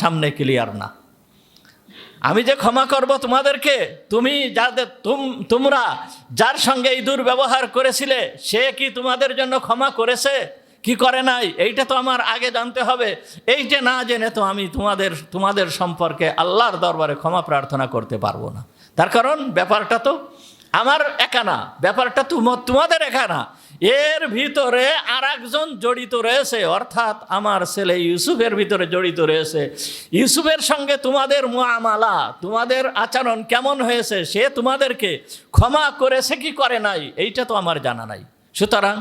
সামনে ক্লিয়ার না। আমি যে ক্ষমা করব তোমাদেরকে, তোমরা যার সঙ্গে এই দুর্ব্যবহার করেছিলে সে কি তোমাদের জন্য ক্ষমা করেছে কি করে নাই, এইটা তো আমার আগে জানতে হবে। এইটা না জেনে তো আমি তোমাদের সম্পর্কে আল্লাহর দরবারে ক্ষমা প্রার্থনা করতে পারবো না। তার কারণ ব্যাপারটা তো আমার একা না, ব্যাপারটা তোমাদের একা না, এর ভিতরে আর একজন জড়িত রয়েছে, অর্থাৎ আমার ছেলে ইউসুফের ভিতরে জড়িত রয়েছে। ইউসুফের সঙ্গে তোমাদের মুআমালা, তোমাদের আচরণ কেমন হয়েছে, সে তোমাদেরকে ক্ষমা করেছে কি করে নাই, এইটা তো আমার জানা নাই। সুতরাং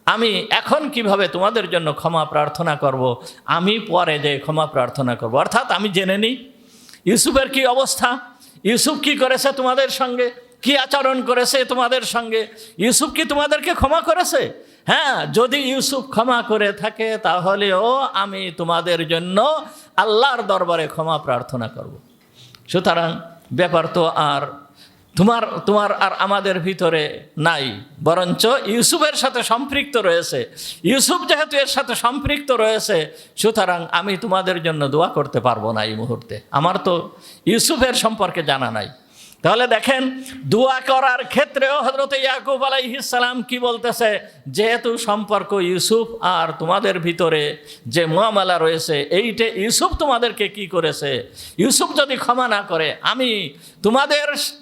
আমি এখন কিভাবে তোমাদের জন্য ক্ষমা প্রার্থনা করব, আমি পরে যে ক্ষমা প্রার্থনা করব। অর্থাৎ আমি জেনে নিই ইউসুফের কি অবস্থা, ইউসুফ কি করেছে তোমাদের সঙ্গে, কি আচরণ করেছে তোমাদের সঙ্গে, ইউসুফ কি তোমাদেরকে ক্ষমা করেছে। হ্যাঁ, যদি ইউসুফ ক্ষমা করে থাকে তাহলেও আমি তোমাদের জন্য আল্লাহর দরবারে ক্ষমা প্রার্থনা করব। সুতরাং ব্যাপার তো আর তোমার আর আমাদের ভিতরে নাই, বরঞ্চ ইউসুফের সাথে সম্পৃক্ত রয়েছে। ইউসুফ যেহেতু এর সাথে সম্পৃক্ত রয়েছে, সুতরাং আমি তোমাদের জন্য দোয়া করতে পারবো না এই মুহূর্তে, আমার তো ইউসুফের সম্পর্কে জানা নাই। তাহলে দেখেন দোয়া করার ক্ষেত্রেও হযরত ইয়াকুব আলাইহিস সালাম কি বলতেছে, যেহেতু সম্পর্ক ইউসুফ আর তোমাদের ভিতরে যে মুআমালা রয়েছে, এইটা ইউসুফ তোমাদেরকে কি করেছে, ইউসুফ যদি ক্ষমা না করে আমি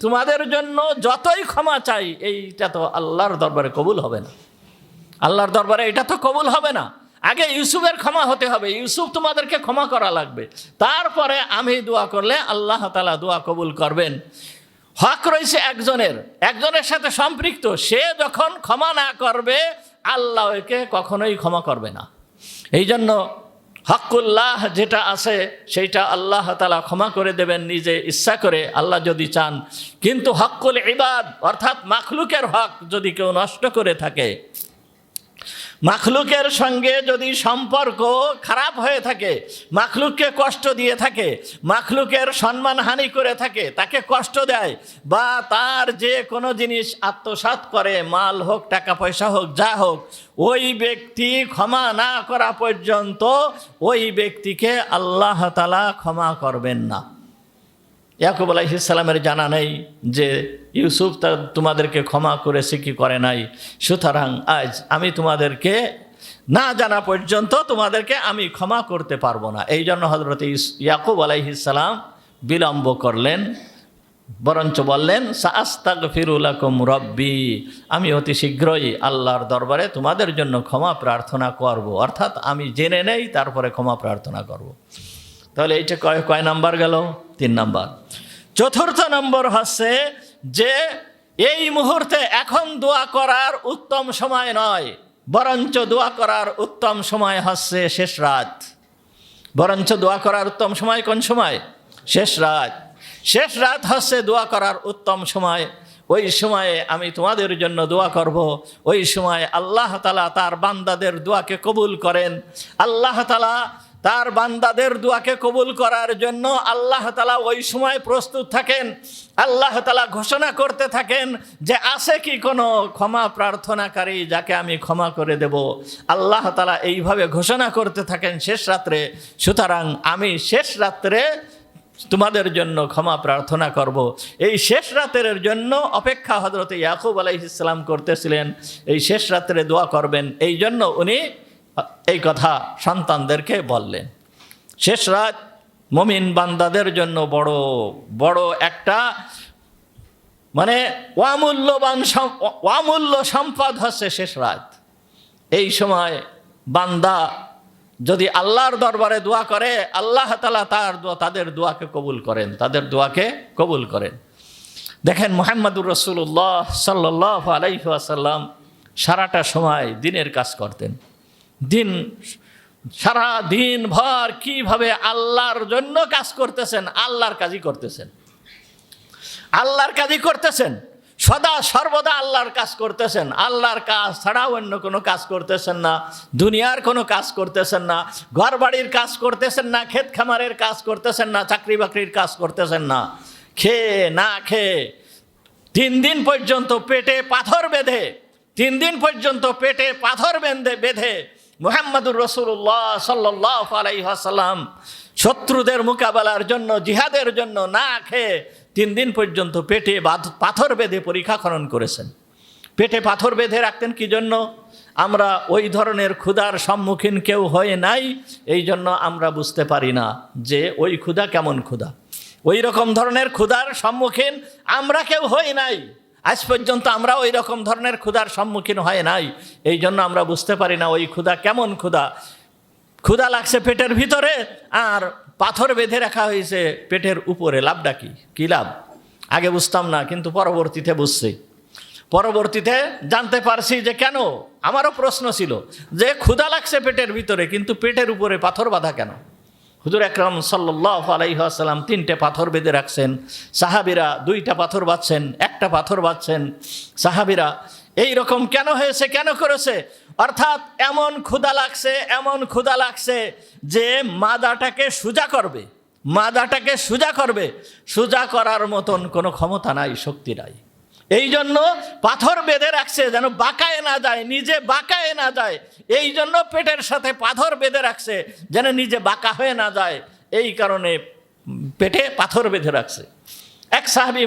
তোমাদের জন্য যতই ক্ষমা চাই এইটা তো আল্লাহর দরবারে কবুল হবে না, আল্লাহর দরবারে এটা তো কবুল হবে না। আগে ইউসুফের ক্ষমা হতে হবে, ইউসুফ তোমাদেরকে ক্ষমা করা লাগবে, তারপরে আমি দোয়া করলে আল্লাহ তাআলা দোয়া কবুল করবেন। হক রয়েছে একজনের সাথে সম্পৃক্ত, সে যখন ক্ষমা না করবে আল্লাহ একে কখনোই ক্ষমা করবে না। এই জন্য হকুল্লাহ যেটা আছে সেইটা আল্লাহ তাআলা ক্ষমা করে দেবেন নিজে ইচ্ছা করে, আল্লাহ যদি চান। কিন্তু হকুল ইবাদ অর্থাৎ মাখলুকের হক যদি কেউ নষ্ট করে থাকে, মাখলুকের সঙ্গে যদি সম্পর্ক খারাপ হয়ে থাকে, মাখলুককে কষ্ট দিয়ে থাকে, মাখলুকের সম্মানহানি করে থাকে, তাকে কষ্ট দেয়, বা তার যে কোনো জিনিস আত্মসাৎ করে, মাল হোক টাকা পয়সা হোক যা হোক, ওই ব্যক্তি ক্ষমা না করা পর্যন্ত ওই ব্যক্তিকে আল্লাহ তাআলা ক্ষমা করবেন না। ইয়াকুব আলাইহিস সালামের জানা নেই যে ইউসুফ তোমাদেরকে ক্ষমা করেছে কি করে নাই, সুতরাং আজ আমি তোমাদেরকে না জানা পর্যন্ত তোমাদেরকে আমি ক্ষমা করতে পারবো না। এই জন্য হযরত ইয়াকুব আলাইহিস সালাম বিলম্ব করলেন, বরঞ্চ বললেন সাআস্তাগফিরু লাকুম রব্বি, আমি অতি শীঘ্রই আল্লাহর দরবারে তোমাদের জন্য ক্ষমা প্রার্থনা করব, অর্থাৎ আমি জেনে নেই তারপরে ক্ষমা প্রার্থনা করব। তাহলে এইটা কয় নাম্বার গেল? 3 নাম্বার। 4th নম্বর হচ্ছে যে এই মুহূর্তে এখন দোয়া করার উত্তম সময় নয়, বরঞ্চ দোয়া করার উত্তম সময় হচ্ছে শেষ রাত। বরঞ্চ দোয়া করার উত্তম সময় কোন সময়? শেষ রাত। শেষ রাত হচ্ছে দোয়া করার উত্তম সময়। ওই সময়ে আমি তোমাদের জন্য দোয়া করব। ওই সময় আল্লাহ তাআলা তার বান্দাদের দোয়াকে কবুল করেন। আল্লাহ তাআলা তার বান্দাদের দোয়াকে কবুল করার জন্য আল্লাহ তাআলা ওই সময় প্রস্তুত থাকেন। আল্লাহ তাআলা ঘোষণা করতে থাকেন যে আছে কি কোনো ক্ষমা প্রার্থনাকারী যাকে আমি ক্ষমা করে দেব। আল্লাহ তাআলা এইভাবে ঘোষণা করতে থাকেন শেষ রাত্রে। সুতরাং আমি শেষ রাত্রে তোমাদের জন্য ক্ষমা প্রার্থনা করব। এই শেষ রাতের জন্য অপেক্ষা হযরত ইয়াকুব আলাইহিস সালাম করতেছিলেন, এই শেষ রাত্রে দোয়া করবেন, এই জন্য উনি এই কথা সন্তানদেরকে বললেন। শেষ রাত মুমিন বান্দাদের জন্য বড় বড় একটা মানে অমূল্য সম্পদ হচ্ছে শেষ রাত। এই সময় বান্দা যদি আল্লাহর দরবারে দোয়া করে, আল্লাহ তাআলা তাদের দোয়াকে কবুল করেন, তাদের দোয়াকে কবুল করেন। দেখেন মুহাম্মদুর রাসূলুল্লাহ সাল্লাল্লাহু আলাইহি ওয়াসাল্লাম সারাটা সময় দিনের কাজ করতেন। সারা দিন ভর কিভাবে আল্লাহর জন্য কাজ করতেছেন, আল্লাহর কাজই করতেছেন, আল্লাহর কাজই করতেছেন, সদা সর্বদা আল্লাহর কাজ করতেছেন। আল্লাহর কাজ ছাড়া অন্য কোনো কাজ করতেছেন না, দুনিয়ার কোনো কাজ করতেছেন না, ঘর বাড়ির কাজ করতেছেন না, ক্ষেত খামারের কাজ করতেছেন না, চাকরি বাকরির কাজ করতেছেন না। খেয়ে না খেয়ে 3 দিন পর্যন্ত পেটে পাথর বেঁধে 3 দিন পর্যন্ত পেটে পাথর বেঁধে মুহাম্মদুর রাসূলুল্লাহ সাল্লাল্লাহু আলাইহি ওয়াসাল্লাম শত্রুদের মোকাবেলার জন্য, জিহাদের জন্য না খেয়ে 3 দিন পর্যন্ত পেটে পাথর বেঁধে পরীক্ষা খনন করেছেন। পেটে পাথর বেঁধে রাখতেন কি জন্য? আমরা ওই ধরনের ক্ষুধার সম্মুখীন কেউ হয়ে নাই, এই জন্য আমরা বুঝতে পারি না যে ওই ক্ষুধা কেমন ক্ষুধা। ওই রকম ধরনের ক্ষুধার সম্মুখীন আমরা কেউ হই নাই, আজ পর্যন্ত আমরা ওই রকম ধরনের ক্ষুধার সম্মুখীন হয় নাই, এই জন্য আমরা বুঝতে পারি না ওই ক্ষুধা কেমন ক্ষুধা। ক্ষুধা লাগছে পেটের ভিতরে আর পাথর বেঁধে রাখা হয়েছে পেটের উপরে। লাভটা কি লাভ? আগে বুঝতাম না, কিন্তু পরবর্তীতে বুঝছি, পরবর্তীতে জানতে পারছি যে কেন। আমারও প্রশ্ন ছিল যে ক্ষুধা লাগছে পেটের ভিতরে, কিন্তু পেটের উপরে পাথর বাঁধা কেন? হুজুর আকরাম সাল্লাল্লাহু আলাইহি ওয়াসাল্লাম 3টে পাথর বেঁধে রাখছেন, সাহাবীরা 2টা পাথর বাঁধছেন, 1টা পাথর বাঁধছেন। সাহাবীরা এই রকম কেন হয়েছে, কেন করেছে? অর্থাৎ এমন ক্ষুধা লাগছে যে মাদাটাকে সোজা করবে, সোজা করার মতন কোনো ক্ষমতা নাই, শক্তি নাই। এই জন্য পাথর বেঁধে রাখছে যেন বাঁকায় না যায়, নিজে বাঁকায় না যায়। এই জন্য পেটের সাথে পাথর বেঁধে রাখছে যেন নিজে বাঁকা হয়ে না যায়, এই কারণে পেটে পাথর বেঁধে রাখছে। এক সাহাবী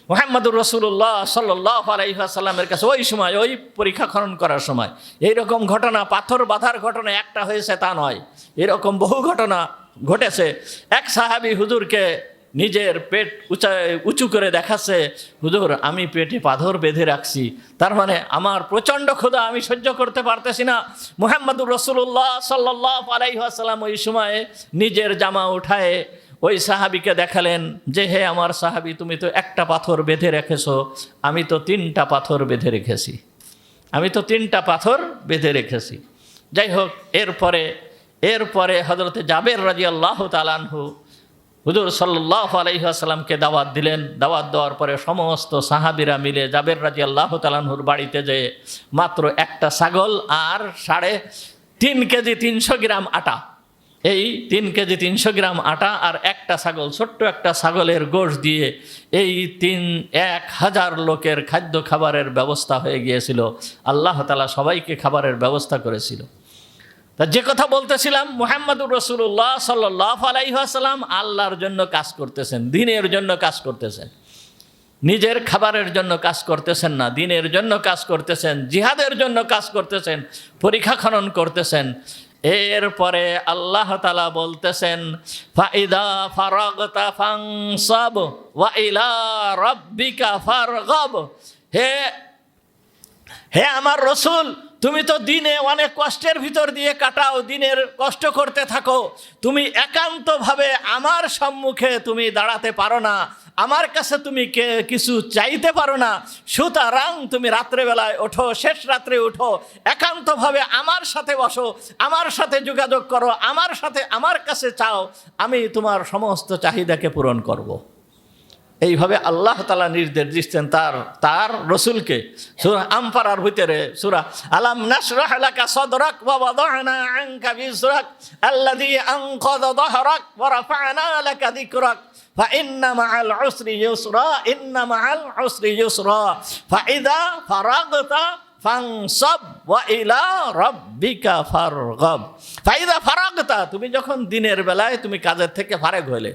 মুহাম্মদুর রাসূলুল্লাহ সাল্লাল্লাহু আলাইহি ওয়াসাল্লামের কাছে ওই সময় ওই পরীক্ষা খনন করার সময় এইরকম ঘটনা, পাথর বাঁধার ঘটনা একটা হয়েছে তা নয়, এরকম বহু ঘটনা ঘটেছে। এক সাহাবী হুজুরকে নিজের পেট উঁচু করে দেখাচ্ছে, হুজুর আমি পেটে পাথর বেঁধে রাখছি, তার মানে আমার প্রচণ্ড ক্ষুধা, আমি সহ্য করতে পারতেছি না। মুহাম্মদুর রাসূলুল্লাহ সাল্লাল্লাহু আলাইহি ওয়াসাল্লাম ওই সময়ে নিজের জামা উঠায়ে ওই সাহাবীকে দেখালেন যে, হে আমার সাহাবী, তুমি তো একটা পাথর বেঁধে রেখেছো, আমি তো 3টা পাথর বেঁধে রেখেছি, আমি তো 3টা পাথর বেঁধে রেখেছি। যাই হোক, এরপরে হযরতে জাবের রাদিয়াল্লাহু তাআলা আনহু হুজুর সাল্লাল্লাহু আলাইহি ওয়াসাল্লামকে দাওয়াত দিলেন। দাওয়াত দেওয়ার পরে সমস্ত সাহাবীরা মিলে জাবের রাদিয়াল্লাহু তাআলা আনহুর বাড়িতে যেয়ে মাত্র একটা ছাগল আর 3.5 কেজি 300 গ্রাম আটা, এই 3 কেজি 300 গ্রাম আটা আর একটা ছাগল, ছোট্ট একটা ছাগলের গোশত দিয়ে এই 1000 লোকের খাদ্য খাবারের ব্যবস্থা হয়ে গিয়েছিল। আল্লাহ তাআলা সবাইকে খাবারের ব্যবস্থা করেছিল। তা যে কথা বলতেছিলাম, মুহাম্মদুর রাসূলুল্লাহ সাল্লাল্লাহু আলাইহি ওয়াসাল্লাম আল্লাহর জন্য কাজ করতেছেন, দ্বীনের জন্য কাজ করতেছেন, নিজের খাবারের জন্য কাজ করতেছেন না, দ্বীনের জন্য কাজ করতেছেন, জিহাদের জন্য কাজ করতেছেন, পরীক্ষা খনন করতেছেন। এরপরে আল্লাহ তাআলা বলতেছেন, ফাইদা ফারাগতা ফানসাব ওয়া ইলা রাব্বিকা ফারগাব। হে আমার রসুল, তুমি তো দিনে অনেক কষ্টের ভিতর দিয়ে কাটাও, দিনের কষ্ট করতে থাকো, তুমি একান্তভাবে আমার সম্মুখে তুমি দাঁড়াতে পারো না, আমার কাছে তুমি কিছু চাইতে পারো না, সুতরাং তুমি রাত্রেবেলায় ওঠো, শেষ রাত্রে উঠো, একান্তভাবে আমার সাথে বসো, আমার সাথে যোগাযোগ করো, আমার কাছে চাও, আমি তোমার সমস্ত চাহিদাকে পূরণ করব। এইভাবে আল্লাহ তাআলা নির্দেশ দিচ্ছেন তার রসুলকে। সূরা আনফালের ভিতরে সূরা আলাম নাশরাহ লাকা সাদরাক ওয়া ওয়াদা'না আনকা বিজরাক আল্লাযী আনকাযা যাহরাক ওয়া রাফা'না লাকা যিকরাক ফাইন্না মা'আল উসরি ইউসরা ইন্না মা'আল উসরি ইউসরা ফাইযা ফারাগতা ফানসাব ওয়া ইলা রাব্বিকা ফারগাব। ফাইযা ফারাগতা, তুমি যখন দিনের বেলায় তুমি কাজের থেকে ফারেগ হইলে,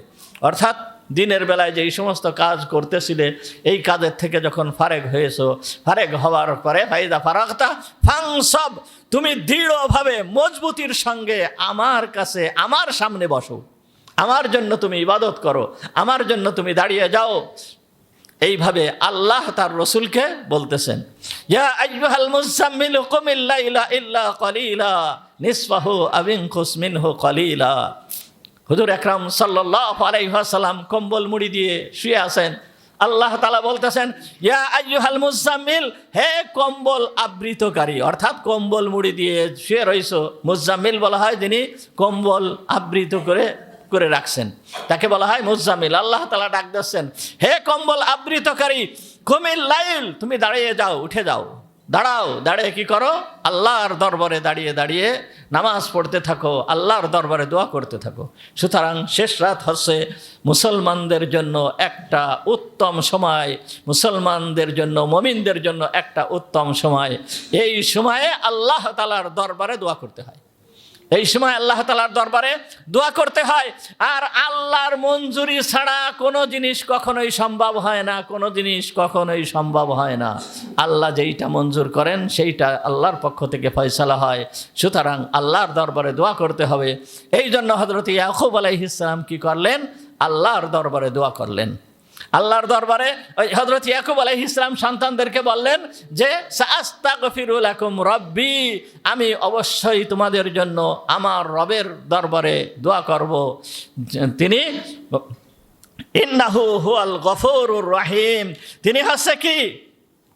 অর্থাৎ দিনের বেলায় যেই সমস্ত কাজ করতেছিলে এই কাজের থেকে যখন ফারেগ হয়েছো, ফারেগ হওয়ার পরে ফাইদা ফারাগতা ফানসাব, তুমি দৃঢ়ভাবে মজবুতির সঙ্গে আমার কাছে, আমার সামনে বসো, আমার জন্য তুমি ইবাদত করো, আমার জন্য তুমি দাঁড়িয়ে যাও। এইভাবে আল্লাহ তার রসুলকে বলতেছেন, ইয়া আইয়ুহাল মুযাম্মিল কুমিল লাইলা ইল্লা কলিলা নিসফাহু আও ইনকুস মিনহু কলিলা। হুজুর আকরাম সাল্লাল্লাহু আলাইহি ওয়াসাল্লাম কম্বল মুড়ি দিয়ে শুয়ে আছেন। আল্লাহ তাআলা বলতেছেন, ইয়া আইয়ুহাল মুযাম্মিল, হে কম্বল আবৃতকারী, অর্থাৎ কম্বল মুড়ি দিয়ে শুয়ে রইছো। মুযাম্মিল বলা হয় যিনি কম্বল আবৃত করে রাখছেন, তাকে বলা হয় মুযাম্মিল। আল্লাহ তাআলা ডাক দিচ্ছেন, হে কম্বল আবৃতকারী, কুমিল লাইল, তুমি দাঁড়িয়ে যাও, উঠে যাও, দাঁড়াও, দাঁড়িয়ে কি করো? আল্লাহর দরবারে দাঁড়িয়ে নামাজ পড়তে থাকো, আল্লাহর দরবারে দোয়া করতে থাকো। সুতরাং শেষ রাত হচ্ছে মুসলমানদের জন্য একটা উত্তম সময়, মুসলমানদের জন্য, মুমিনদের জন্য একটা উত্তম সময়। এই সময়ে আল্লাহ তাআলার দরবারে দোয়া করতে হয়, এই সময় আল্লাহ তাআলার দরবারে দোয়া করতে হয়। আর আল্লাহর মঞ্জুরি ছাড়া কোনো জিনিস কখনোই সম্ভব হয় না, কোনো জিনিস কখনোই সম্ভব হয় না। আল্লাহ যেইটা মঞ্জুর করেন সেইটা আল্লাহর পক্ষ থেকে ফয়সালা হয়। সুতরাং আল্লাহর দরবারে দোয়া করতে হবে। এই জন্য হযরত ইয়াকুব আলাইহিস সালাম কি করলেন? আল্লাহর দরবারে দোয়া করলেন। আল্লাহর দরবারে হযরত ইয়াকুব আলাইহিস সালাম সন্তানদেরকে বললেন যে, সাআস্তাগফিরু লাকুম রব্বি, আমি অবশ্যই তোমাদের জন্য আমার রবের দরবারে দোয়া করব। তিনি ইন্নাহু হুয়াল গফুরুর রহিম, তিনি হচ্ছে কি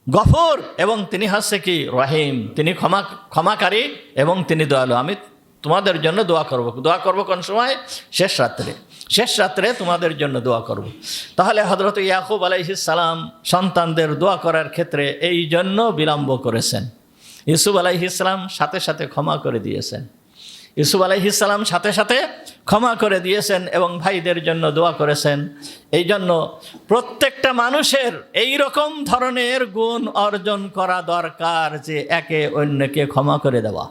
গফুর এবং তিনি হচ্ছে কি রহিম, তিনি ক্ষমাকারী এবং তিনি দয়ালু। আমি তোমাদের জন্য দোয়া করব কোন সময়? শেষ রাত্রে তোমাদের জন্য দোয়া করব। তাহলে হযরত ইয়াকুব আলাইহিস সালাম সন্তানদের দোয়া করার ক্ষেত্রে এই জন্য বিলম্ব করেছেন। ইউসুফ আলাইহিস সালাম সাথে সাথে ক্ষমা করে দিয়েছেন, ইউসুফ আলাইহিস সালাম সাথে সাথে ক্ষমা করে দিয়েছেন এবং ভাইদের জন্য দোয়া করেছেন। এই জন্য প্রত্যেকটা মানুষের এই রকম ধরনের গুণ অর্জন করা দরকার যে একে অন্যকে ক্ষমা করে দেওয়া,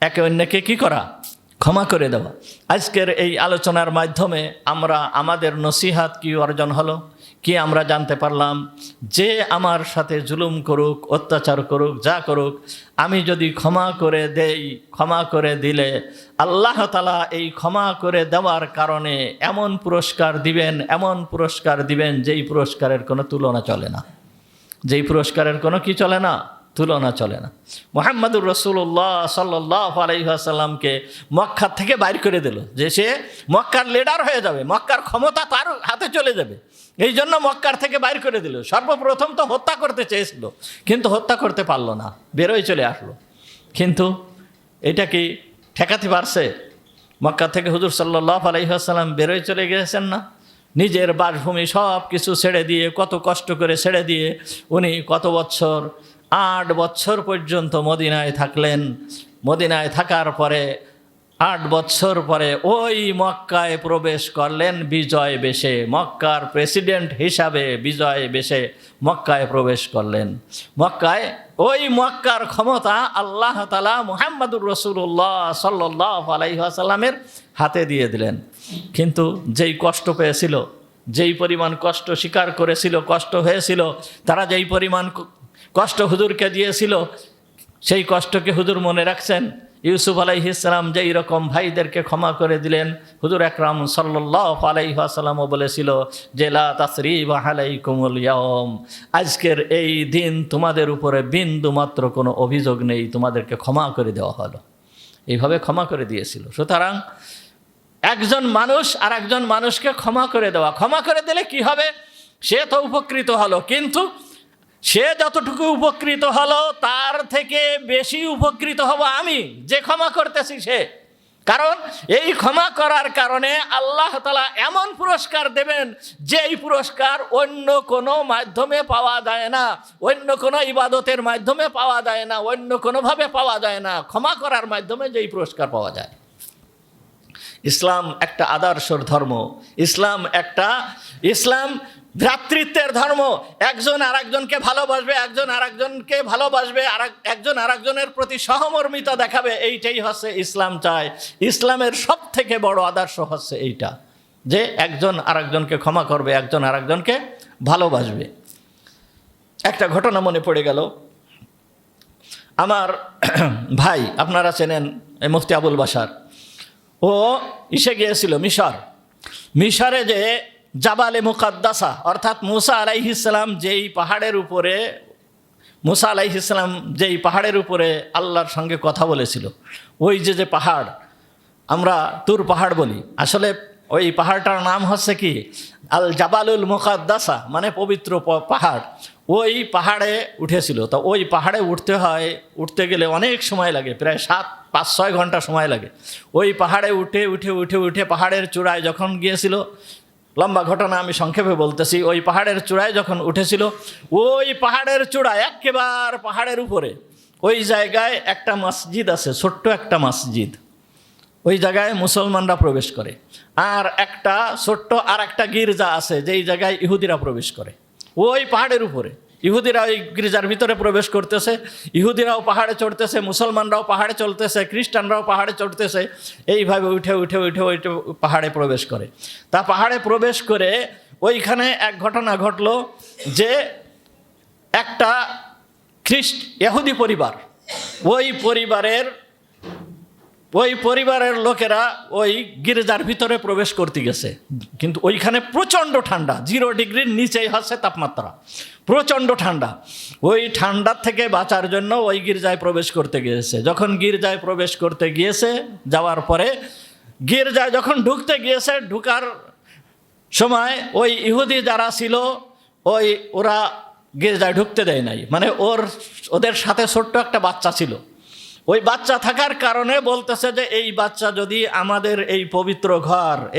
একে অন্যকে কি করা? ক্ষমা করে দেওয়া। আজকের এই আলোচনার মাধ্যমে আমরা আমাদের নসিহাত কি অর্জন হলো, কি আমরা জানতে পারলাম যে আমার সাথে জুলুম করুক, অত্যাচার করুক, যা করুক, আমি যদি ক্ষমা করে দেই, ক্ষমা করে দিলে আল্লাহ তাআলা এই ক্ষমা করে দেওয়ার কারণে এমন পুরস্কার দিবেন, এমন পুরস্কার দিবেন যেই পুরস্কারের কোনো তুলনা চলে না, যেই পুরস্কারের কোনো কি চলে না, তুলনা চলে না। মুহাম্মদুর রাসূলুল্লাহ সাল্লাল্লাহু আলাইহি ওয়াসাল্লামকে মক্কা থেকে বাইর করে দিল, যে সে মক্কার লিডার হয়ে যাবে, মক্কার ক্ষমতা তার হাতে চলে যাবে, এই জন্য মক্কার থেকে বাইর করে দিল। সর্বপ্রথম তো হত্যা করতে চেয়েছিল, কিন্তু হত্যা করতে পারলো না, বেরোয় চলে আসলো। কিন্তু এটা কি ঠেকাতে পারছে? মক্কা থেকে হুজুর সাল্লাল্লাহু আলাইহি ওয়াসাল্লাম বেরোয় চলে গিয়েছেন না, নিজের বাসভূমি সব কিছু ছেড়ে দিয়ে, কত কষ্ট করে ছেড়ে দিয়ে উনি কত বছর, 8 বছর পর্যন্ত মদিনায় থাকলেন। মদিনায় থাকার পরে 8 বছর পরে ওই মক্কায় প্রবেশ করলেন বিজয় বেশে, মক্কার প্রেসিডেন্ট হিসাবে বিজয় বেশে মক্কায় প্রবেশ করলেন। মক্কায় ওই মক্কার ক্ষমতা আল্লাহ তাআলা মুহাম্মদুর রাসূলুল্লাহ সাল্লাল্লাহু আলাইহি ওয়াসাল্লামের হাতে দিয়ে দিলেন। কিন্তু যেই কষ্ট পেয়েছিল, যেই পরিমাণ কষ্ট স্বীকার করেছিল, কষ্ট হয়েছিল, তারা যেই পরিমাণ কষ্ট হুজুরকে দিয়েছিল, সেই কষ্টকে হুজুর মনে রাখছেন। ইউসুফ আলাইহিস সালাম যেই রকম ভাইদেরকে ক্ষমা করে দিলেন, হুজুর আকরাম সাল্লাল্লাহু আলাইহি ওয়াসাল্লামও বলেছিল যে লা তাসরিবা আলাইকুমুল ইয়াওম, আজকের এই দিন তোমাদের উপরে বিন্দু মাত্র কোনো অভিযোগ নেই, তোমাদেরকে ক্ষমা করে দেওয়া হলো। এইভাবে ক্ষমা করে দিয়েছিল। সুতরাং একজন মানুষ আর একজন মানুষকে ক্ষমা করে দেওয়া, ক্ষমা করে দিলে কি হবে? সে তো উপকৃত হলো, কিন্তু সে যতটুকু উপকৃত হলো তার থেকে বেশি উপকৃত হব আমি, যে ক্ষমা করতেছি সে। কারণ এই ক্ষমা করার কারণে আল্লাহ তাআলা এমন পুরস্কার দেবেন যেই পুরস্কার অন্য কোনো মাধ্যমে পাওয়া যায় না, অন্য কোনো ইবাদতের মাধ্যমে পাওয়া যায় না, অন্য কোনোভাবে পাওয়া যায় না। ক্ষমা করার মাধ্যমে যেই পুরস্কার পাওয়া যায়। ইসলাম একটা আদর্শের ধর্ম, ইসলাম ভ্রাতৃত্বের ধর্ম। একজন আরেকজনকে ভালোবাসবে, একজন আরেকজনকে ভালোবাসবে, একজন আরেকজনের প্রতি সহমর্মিতা দেখাবে, এইটাই হচ্ছে ইসলাম চায়। ইসলামের সব থেকে বড় আদর্শ হচ্ছে এইটা, যে একজন আরেকজনকে ক্ষমা করবে, একজন আরেকজনকে ভালোবাসবে। একটা ঘটনা মনে পড়ে গেল। আমার ভাই, আপনারা চেনেন মুফতি আবুল বাশার, ও গিয়েছিল মিশরে, যে জাবালে মুকাদ্দাসা, অর্থাৎ মুসা আলাইহিস সালাম যেই পাহাড়ের উপরে আল্লাহর সঙ্গে কথা বলেছিল, ওই যে পাহাড় আমরা তুর পাহাড় বলি, আসলে ওই পাহাড়টার নাম হচ্ছে কি আল জাবালুল মুকাদ্দাসা, মানে পবিত্র পাহাড়। ওই পাহাড়ে উঠেছিল। তো ওই পাহাড়ে উঠতে গেলে অনেক সময় লাগে, প্রায় 5-6 ঘন্টা সময় লাগে। ওই পাহাড়ে উঠে পাহাড়ের চূড়ায় যখন গিয়েছিল, লম্বা ঘটনা আমি সংক্ষেপে বলতেছি, ওই পাহাড়ের চূড়ায় যখন উঠেছিল, ওই পাহাড়ের চূড়ায় একেবারে পাহাড়ের উপরে ওই জায়গায় একটা মসজিদ আছে, ছোট্ট একটা মসজিদ। ওই জায়গায় মুসলমানরা প্রবেশ করে। আর একটা ছোট্ট আর একটা গির্জা আছে, যেই জায়গায় ইহুদিরা প্রবেশ করে। ওই পাহাড়ের উপরে ইহুদিরা ওই গির্জার ভিতরে প্রবেশ করতেছে, ইহুদিরাও পাহাড়ে চড়তেছে, মুসলমানরাও পাহাড়ে চলতেছে, খ্রিস্টানরাও পাহাড়ে চড়তেছে। এইভাবে উঠে পাহাড়ে প্রবেশ করে। তা পাহাড়ে প্রবেশ করে ওইখানে এক ঘটনা ঘটলো, যে একটা ইহুদি পরিবার, ওই পরিবারের লোকেরা ওই গির্জার ভিতরে প্রবেশ করতে গেছে। কিন্তু ওইখানে প্রচণ্ড ঠান্ডা, 0 ডিগ্রির নিচেই হচ্ছে তাপমাত্রা, প্রচণ্ড ঠান্ডা। ওই ঠান্ডার থেকে বাঁচার জন্য ওই গির্জায় প্রবেশ করতে গিয়েছে। যখন গির্জায় প্রবেশ করতে গিয়েছে, যাওয়ার পরে গির্জায় যখন ঢুকার সময় ওই ইহুদি যারা ছিল, ওরা গির্জায় ঢুকতে দেয় নাই। মানে ওদের সাথে ছোট্ট একটা বাচ্চা ছিল। ওই বাচ্চা থাকার কারণে বলতেছে যে এই বাচ্চা যদি আমাদের এই পবিত্র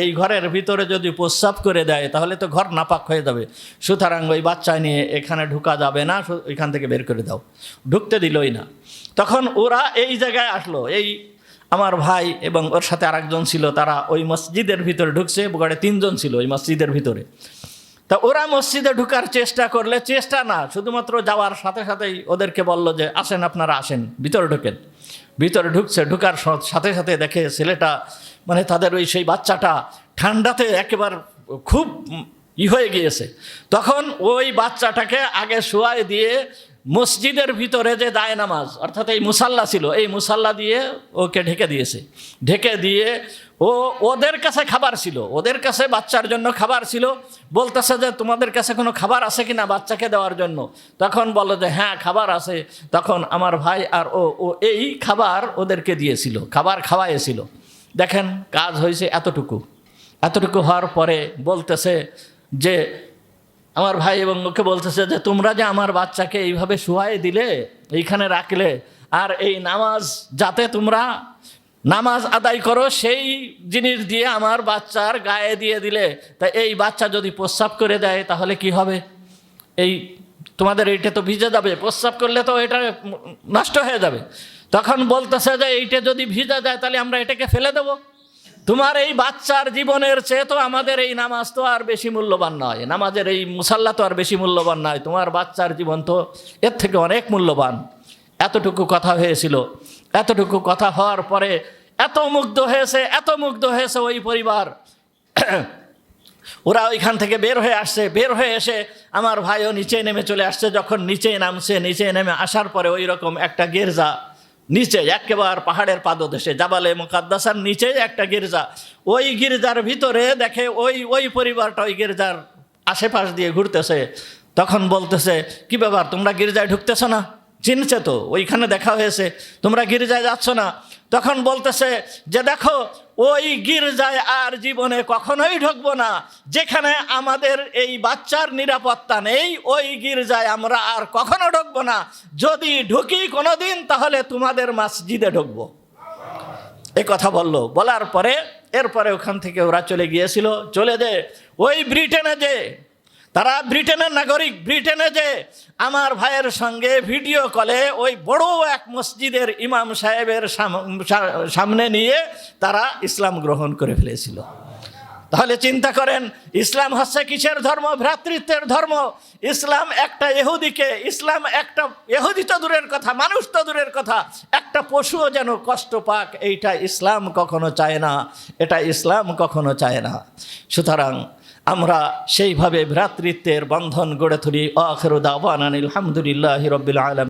এই ঘরের ভিতরে যদি প্রস্রাব করে দেয়, তাহলে তো ঘর নাপাক হয়ে যাবে। সুতরাং ওই বাচ্চা নিয়ে এখানে ঢুকা যাবে না, ওইখান থেকে বের করে দাও। ঢুকতে দিলই না। তখন ওরা এই জায়গায় আসলো, এই আমার ভাই এবং ওর সাথে আরেকজন ছিল, তারা ওই মসজিদের ভিতরে ঢুকছে। গড়ে 3 জন ছিল ওই মসজিদের ভিতরে। তা ওরা মসজিদে ঢুকার চেষ্টা না, শুধুমাত্র যাওয়ার সাথে সাথেই ওদেরকে বলল যে আসেন, আপনারা আসেন, ভিতরে ঢোকেন। ভিতরে ঢুকার সাথে সাথে দেখে ছেলেটা, মানে তাদের সেই বাচ্চাটা ঠান্ডাতে একেবারে খুব হয়ে গিয়েছে। তখন ওই বাচ্চাটাকে আগে শোয়াই দিয়ে মসজিদের ভিতরে যে জায়নামাজ অর্থাৎ এই মুসাল্লা ছিল, এই মুসাল্লা দিয়ে ওকে ঢেকে দিয়েছে। ঢেকে দিয়ে ওদের কাছে খাবার ছিল, ওদের কাছে বাচ্চার জন্য খাবার ছিল। বলতেছে যে তোমাদের কাছে কোনো খাবার আছে কি না বাচ্চাকে দেওয়ার জন্য? তখন বলো যে হ্যাঁ খাবার আছে। তখন আমার ভাই আর ও এই খাবার ওদেরকে দিয়েছিল, খাবার খাওয়াইয়েছিল। দেখেন কাজ হয়েছে এতটুকু। এতটুকু হওয়ার পরে বলতেছে যে আমার ভাই এবং ওকে বলতেছে যে তোমরা যে আমার বাচ্চাকে এইভাবে শুয়াই দিলে, এইখানে রাখলে, আর এই নামাজ যাতে তোমরা নামাজ আদায় করো সেই জিনিস দিয়ে আমার বাচ্চার গায়ে দিয়ে দিলে, তা এই বাচ্চা যদি প্রস্রাব করে দেয় তাহলে কি হবে? এই তোমাদের এইটা তো ভিজে যাবে, প্রস্রাব করলে তো এটা নষ্ট হয়ে যাবে। তখন বলতেছে যে এইটা যদি ভিজে যায় তাহলে আমরা এটাকে ফেলে দেবো। তোমার এই বাচ্চার জীবনের চেয়ে তো আমাদের এই নামাজ তো আর বেশি মূল্যবান নয়, নামাজের এই মুসাল্লা তো আর বেশি মূল্যবান নয়, তোমার বাচ্চার জীবন তো এর থেকে অনেক মূল্যবান। এতটুকু কথা হয়েছিল। এতটুকু কথা হওয়ার পরে এত মুগ্ধ হয়েছে ওই পরিবার। ওরা ওইখান থেকে বের হয়ে আসছে। বের হয়ে এসে আমার ভাইও নিচে নেমে চলে আসছে। যখন নিচে নামছে, নিচে নেমে আসার পরে ওই রকম একটা গির্জা নিচে একেবারে পাহাড়ের পাদদেশে জাবালে মুকাদ্দাসার নিচে একটা গির্জা, ওই গির্জার ভিতরে দেখে ওই পরিবারটা ওই গির্জার আশেপাশ দিয়ে ঘুরতেছে। তখন বলতেছে কি ব্যাপার, তোমরা গির্জায় ঢুকতেছো না? চিনছে তো, ওইখানে দেখা হয়েছে, তোমরা গির্জায় যাচ্ছ না? তখন বলতেছে যে দেখো ওই গির্জায় আর জীবনে কখনোই ঢুকবো না, যেখানে আমাদের এই বাচ্চার নিরাপত্তা নেই ওই গির্জায় আমরা আর কখনো ঢুকবো না। যদি ঢুকি কোনোদিন তাহলে তোমাদের মসজিদে ঢুকবো। এ কথা বললো। বলার পরে এরপরে ওখান থেকে ওরা চলে গিয়েছিল। চলে যে ওই ব্রিটেনে যে তারা ব্রিটেনের নাগরিক, ব্রিটেনে যে আমার ভাইয়ের সঙ্গে ভিডিও কলে ওই বড় এক মসজিদের ইমাম সাহেবের সামনে নিয়ে তারা ইসলাম গ্রহণ করে ফেলেছিল। তাহলে চিন্তা করেন, ইসলাম হচ্ছে কিসের ধর্ম? ভ্রাতৃত্বের ধর্ম। ইসলাম একটা ইহুদি তো দূরের কথা, মানুষ তো দূরের কথা, একটা পশুও যেন কষ্ট পাক, এইটা ইসলাম কখনো চায় না, এটা ইসলাম কখনো চায় না। সুতরাং আমরা সেইভাবে ভ্রাতৃত্বের বন্ধন গড়ে তুলি। আখিরু দাওয়ানা আলহামদুলিল্লাহি রাব্বিল আলামিন।